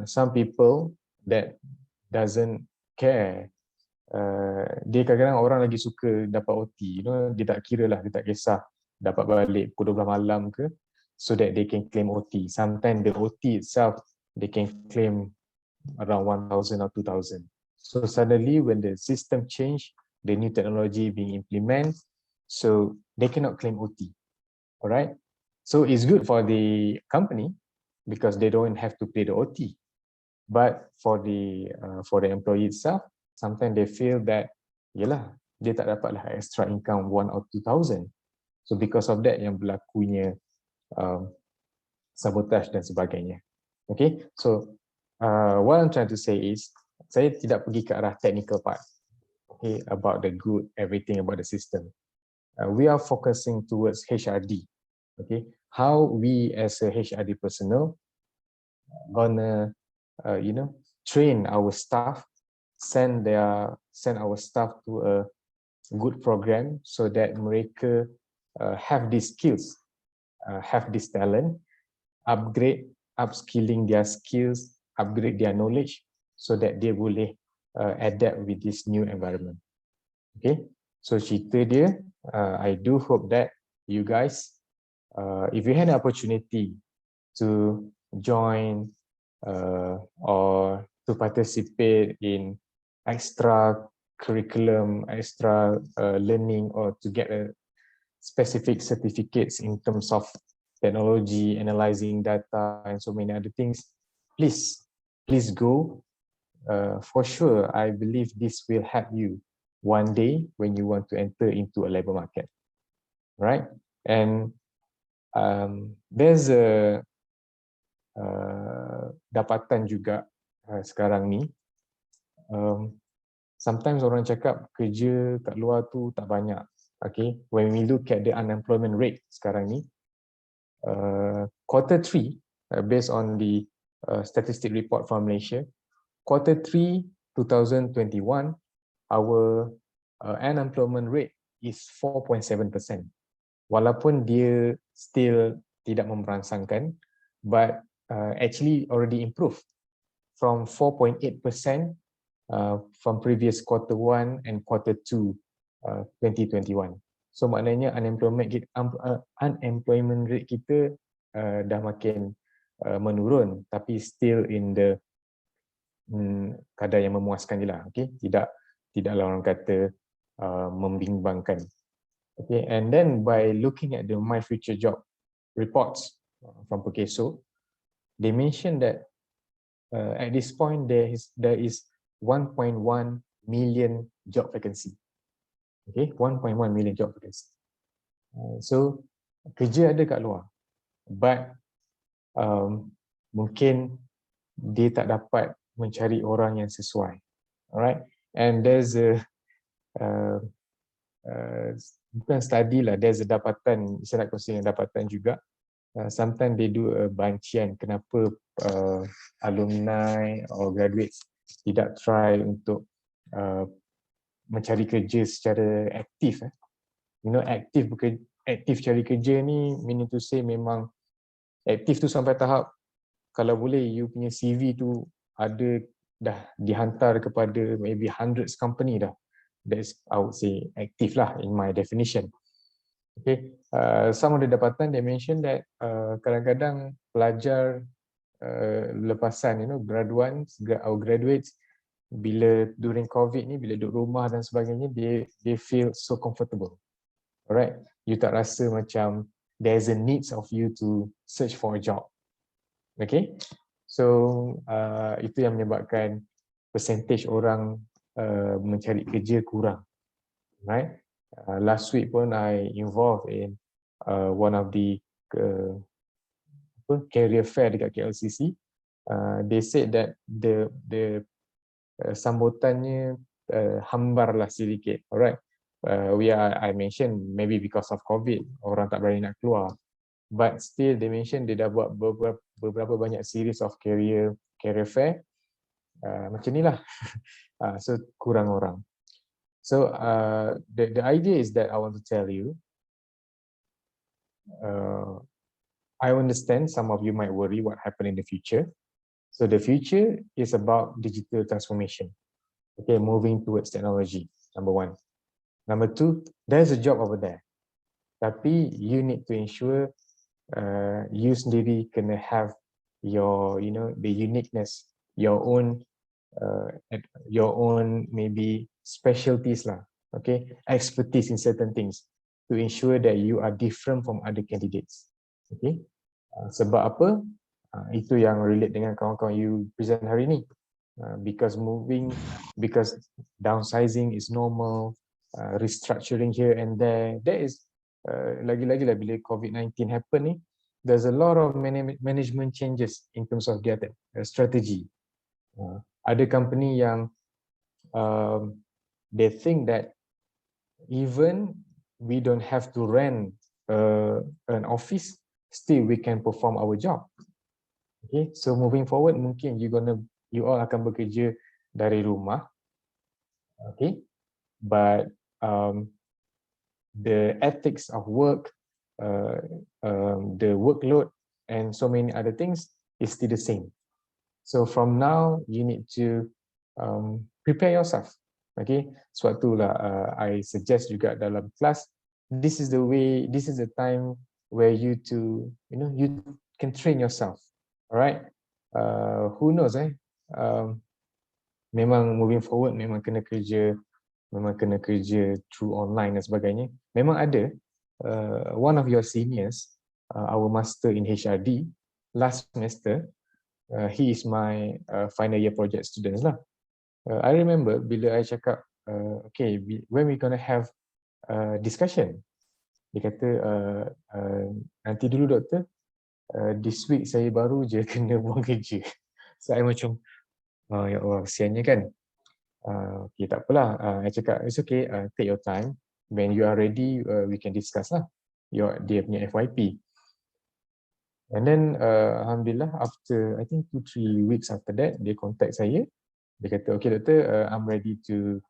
some people that doesn't care, dia kadang-kadang orang lagi suka dapat OT, dia tak kira lah, dia tak kisah dapat balik pukul 12 malam ke, so that they can claim OT. Sometimes the OT itself, they can claim around 1,000 or 2,000. So suddenly when the system change, the new technology being implemented, so they cannot claim OT. Alright, so it's good for the company because they don't have to pay the OT. But for the employee itself, sometimes they feel that, yelah, dia tak dapat lah extra income 1 or 2,000. So because of that yang berlakunya sabotage dan sebagainya. Okay, so what I'm trying to say is, saya tidak pergi ke arah technical part, okay, about the good, everything about the system. We are focusing towards HRD, okay, how we as a HRD personnel gonna, train our staff, send our staff to a good program so that mereka have these skills, have this talent, upskilling their skills, upgrade their knowledge so that they boleh adapt with this new environment. Okay, so cerita dia, I do hope that you guys, if you had an opportunity to join or to participate in extra curriculum, extra learning, or to get a specific certificates in terms of technology, analyzing data, and so many other things, please go. For sure, I believe this will help you one day when you want to enter into a labor market, right? And there's a dapatan juga sekarang ni. Sometimes orang cakap kerja kat luar tu tak banyak. Okay, when we look at the unemployment rate sekarang ni, quarter 3, based on the statistic report from Malaysia, quarter 3 2021, our unemployment rate is 4.7%. Walaupun dia still tidak memperangsangkan, but actually already improved from 4.8% from previous quarter 1 and quarter 2 2021. So maknanya unemployment rate kita dah makin menurun, tapi still in the kadar yang memuaskan je lah. Okay, tidaklah orang kata membimbangkan. Okay, and then by looking at the My Future Job reports from Pekeso, they mentioned that at this point there is 1.1 million job vacancy. Okay, 1.1 million job vacancy. So kerja ada kat luar, but mungkin dia tak dapat mencari orang yang sesuai. Alright, and there's a bukan study lah, there's a dapatan, saya nak kongsi yang dapatan juga. Sometimes they do a bancian kenapa alumni or graduates tidak try untuk mencari kerja secara aktif. Aktif cari kerja ni meaning to say memang aktif tu sampai tahap kalau boleh you punya CV tu ada dah dihantar kepada maybe hundreds company dah. That's, I would say, active lah in my definition. Okay, some of the dapatan they mentioned that kadang-kadang pelajar lepasan, graduates or graduates, bila during COVID ni, bila duduk rumah dan sebagainya, they feel so comfortable. Alright, you tak rasa macam there's a needs of you to search for a job. Okay, so itu yang menyebabkan percentage orang mencari kerja kurang. Right, last week pun I involved in one of the career fair dekat KLCC. They said that the sambutannya hambar lah sedikit. Alright, I mentioned maybe because of COVID orang tak berani nak keluar, but still they mentioned dia dah buat beberapa banyak series of career fair macam ni lah. So kurang orang. So the idea is that I want to tell you, I understand some of you might worry what happened in the future. So the future is about digital transformation. Okay, moving towards technology, number 1. Number 2, there's a job over there. Tapi you need to ensure you sendiri kena have your, the uniqueness, your own maybe specialties lah. Okay, expertise in certain things to ensure that you are different from other candidates. Okay, sebab apa? Itu yang relate dengan kawan-kawan you present hari ni. Because downsizing is normal, restructuring here and there. That is lagi-lagi lah bila COVID-19 happen ni, there's a lot of management changes in terms of their strategy. Ada company yang they think that even we don't have to rent an office, still we can perform our job. Okay, so moving forward, mungkin you all akan bekerja dari rumah. Okay, but the ethics of work, the workload, and so many other things is still the same. So from now, you need to prepare yourself. Okay, sebab itulah I suggest juga dalam kelas, this is the way, this is the time where you you can train yourself. Alright, who knows memang moving forward memang kena kerja through online dan sebagainya. Memang ada one of your seniors, our master in HRD last semester, he is my final year project students lah. I remember bila I cakap, okay, when we gonna have discussion, dia kata nanti dulu doktor, this week saya baru je kena buang kerja. So I macam, ya Allah, kesiannya kan. Okay, tak apalah. I cakap, it's okay, take your time. When you are ready, we can discuss lah. Dia punya FYP. And then, Alhamdulillah, after, I think 2-3 weeks after that, dia contact saya. Dia kata, okay doktor, I'm ready to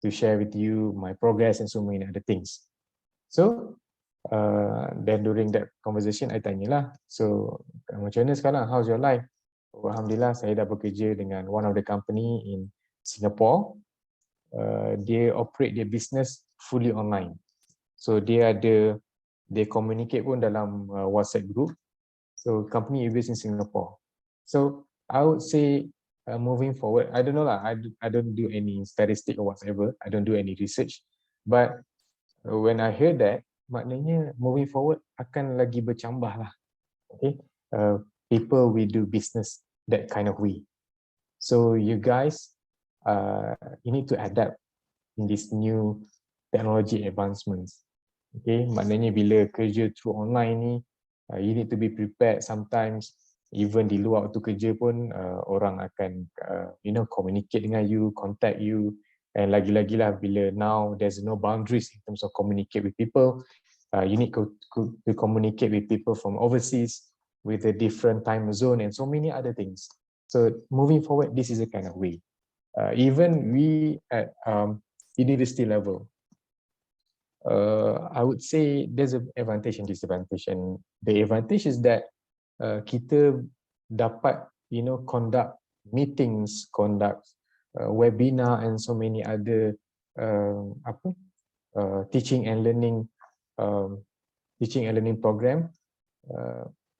share with you my progress and so many other things. So, then during that conversation, I tanyalah, so macam mana sekarang, how's your life? Oh, Alhamdulillah, saya dah bekerja dengan one of the company in Singapore. They operate their business fully online. So they communicate pun dalam WhatsApp group. So company is based in Singapore. So I would say moving forward, I don't know lah, I don't do any statistic or whatever, I don't do any research. But when I hear that, maknanya moving forward akan lagi bercambah lah. Okay, people will do business that kind of way. So you guys, you need to adapt in this new technology advancements. Okay, maknanya bila kerja through online ni, you need to be prepared. Sometimes even di luar waktu kerja pun orang akan communicate dengan you, contact you, and lagi-lagi lah bila now there's no boundaries in terms of communicate with people. You need to communicate with people from overseas with a different time zone and so many other things. So moving forward, this is a kind of way. Even we at university level, I would say there's an advantage and disadvantage. And the advantage is that kita dapat, conduct meetings, conduct webinar and so many other teaching and learning program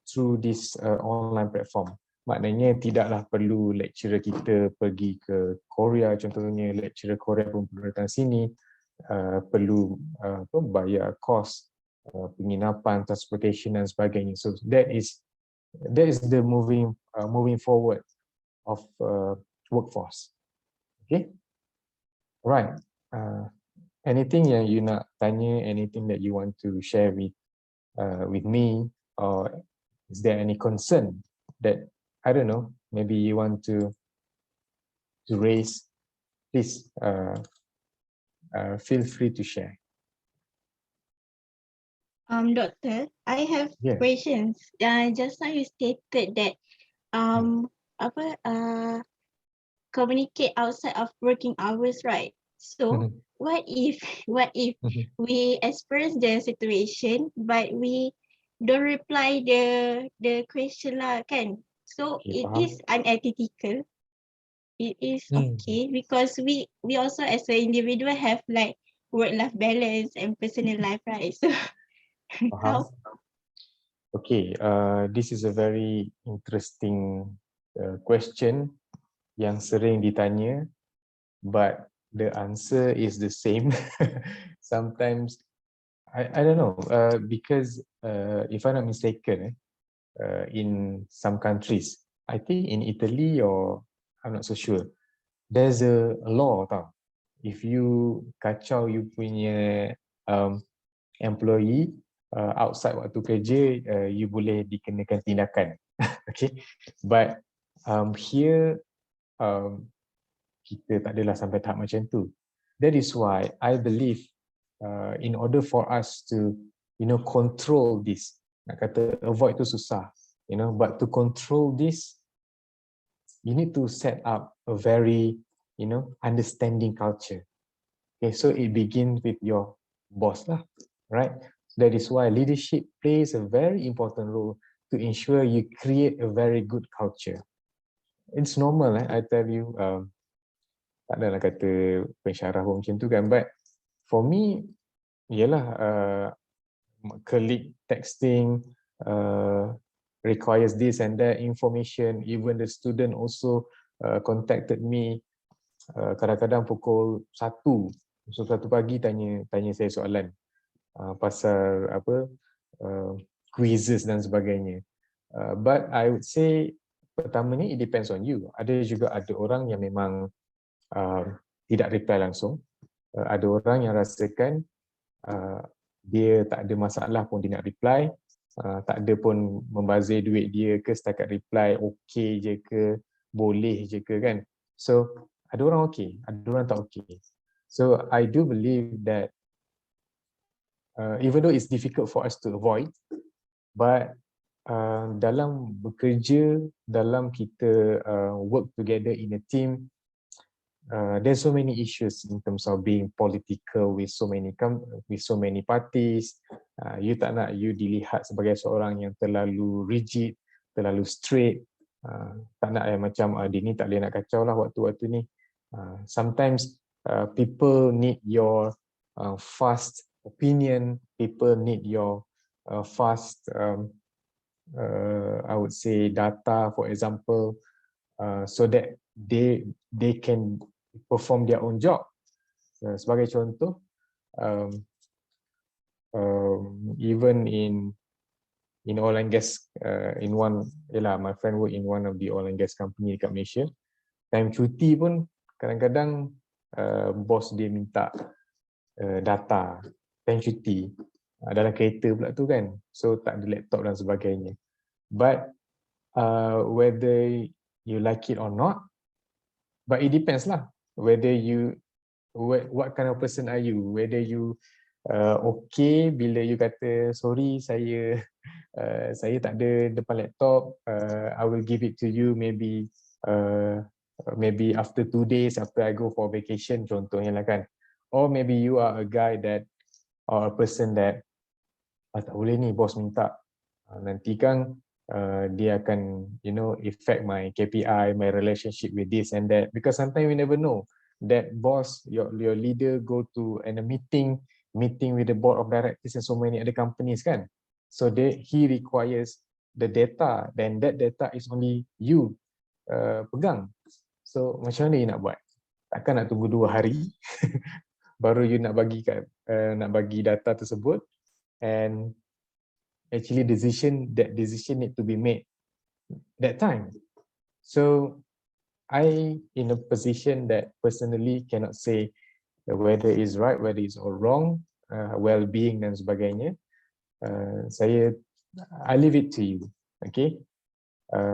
through this online platform. Maknanya tidaklah perlu lecturer kita pergi ke Korea, contohnya lecturer Korea pun perlu datang sini, perlu bayar kos penginapan, transportation dan sebagainya. So that is the moving forward of workforce. Okay, right. Anything yang you nak tanya, anything that you want to share with me, or is there any concern that I don't know, maybe you want to raise? Please feel free to share.
Doctor, I have questions. Just now you stated that communicate outside of working hours, right? So what if we experience the situation but we don't reply the question lah, kan? So it is unethical. It is okay because we also as an individual have like work-life balance and personal life, right? So how?
Okay, this is a very interesting question yang sering ditanya, but the answer is the same. Sometimes I don't know, because if I'm not mistaken, in some countries, I think in Italy or I'm not so sure, there's a law tau. If you kacau you punya employee outside waktu kerja, you boleh dikenakan tindakan. Okay, but here kita tak adalah sampai tahap macam tu. That is why I believe in order for us to control this, nak kata avoid tu susah, but to control this, you need to set up a very understanding culture. Okay, so it begins with your boss lah, right? That is why leadership plays a very important role to ensure you create a very good culture. It's normal, I tell you, tak adalah kata pensyarah pun macam tu kan, but for me, yalah, colleague texting requires this and that information. Even the student also contacted me kadang-kadang pukul 1 pagi tanya saya soalan pasal apa quizzes dan sebagainya. But I would say pertamanya it depends on you. Ada orang yang memang tidak reply langsung. Ada orang yang rasakan dia tak ada masalah pun dia nak reply, tak ada pun membazir duit dia ke, setakat reply okey je ke, boleh je ke kan. So ada orang okey, ada orang tak okey. So I do believe that even though it's difficult for us to avoid, but dalam bekerja, dalam kita work together in a team, there's so many issues in terms of being political with so many parties. You tak nak you dilihat sebagai seorang yang terlalu rigid, terlalu straight. Tak nak macam dia ni tak boleh nak kacau lah waktu-waktu ni. Sometimes people need your fast opinion, people need your fast I would say data, for example, so that they can perform their own job. Sebagai contoh, even in oil and gas, my friend work in one of the oil and gas company dekat Malaysia. Time cuti pun kadang-kadang bos dia minta data time cuti dalam kereta pula tu kan, so tak ada laptop dan sebagainya. But whether you like it or not, but it depends lah whether you what kind of person are you, whether you okay bila you kata sorry saya tak ada depan laptop, I will give it to you maybe after 2 days after I go for vacation contohnya lah kan. Or maybe you are a guy that or a person that tak boleh ni bos minta, nanti kan dia akan affect my KPI, my relationship with this and that, because sometimes we never know that boss, your leader go to a meeting with the board of directors and so many other companies kan, so he requires the data, then that data is only you pegang. So macam mana you nak buat? Takkan nak tunggu 2 hari baru you nak bagi data tersebut, and actually that decision need to be made that time. So I in a position that personally cannot say whether it's right, whether it's all wrong, well-being dan sebagainya. I leave it to you, okay?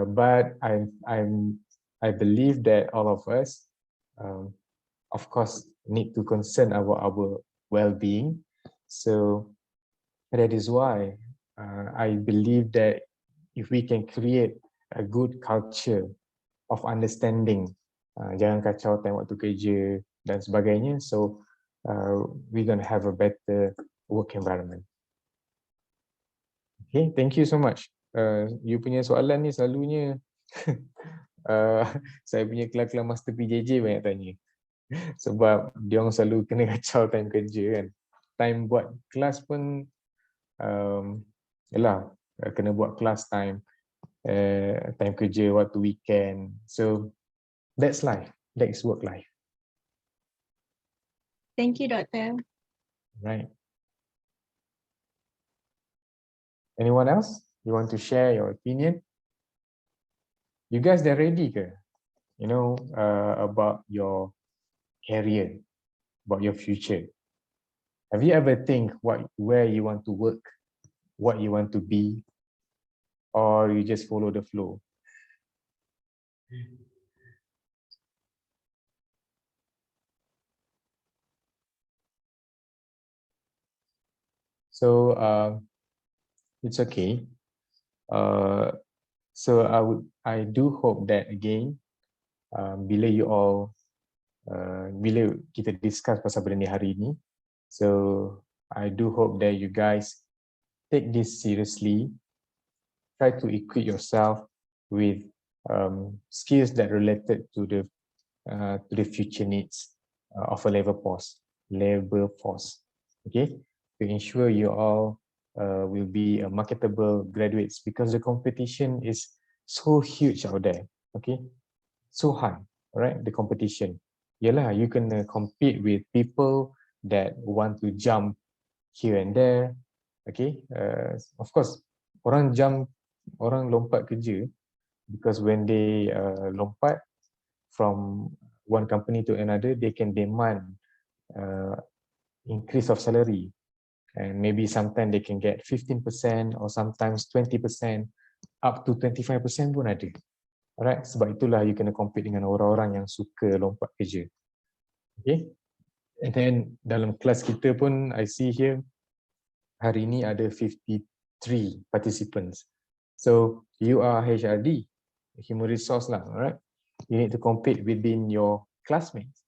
But I believe that all of us, of course, need to concern our well-being. So that is why I believe that if we can create a good culture of understanding, jangan kacau time waktu kerja dan sebagainya, so we're going to have a better work environment. Okay, thank you so much. You punya soalan ni selalunya saya punya kelas-kelas master PJJ banyak tanya. Sebab dia orang selalu kena kacau time kerja kan. Time buat kelas pun kena buat kelas time kerja waktu weekend. So that's life, that's work life.
Thank you, Doctor.
Right. Anyone else? You want to share your opinion? You guys dah ready ke? About your career, about your future. Have you ever think where you want to work, what you want to be, or you just follow the flow? So it's okay. So I do hope that again, bila you all, bila kita discuss pasal benda ni hari ni, so I do hope that you guys take this seriously. Try to equip yourself with skills that related to the future needs of a labor force. Okay, to ensure you all will be marketable graduates, because the competition is so huge out there. Okay, so high. All right, the competition. Yalah, you can compete with people that want to jump here and there. Okay, of course, orang lompat kerja because when they lompat from one company to another, they can demand increase of salary, and maybe sometimes they can get 15% or sometimes 20%, up to 25% pun ada. Alright, sebab itulah you kena compete dengan orang-orang yang suka lompat kerja. Okay, and then dalam kelas kita pun I see here hari ini ada 53 participants. So you are HRD, human resource lah, alright. You need to compete within your classmates.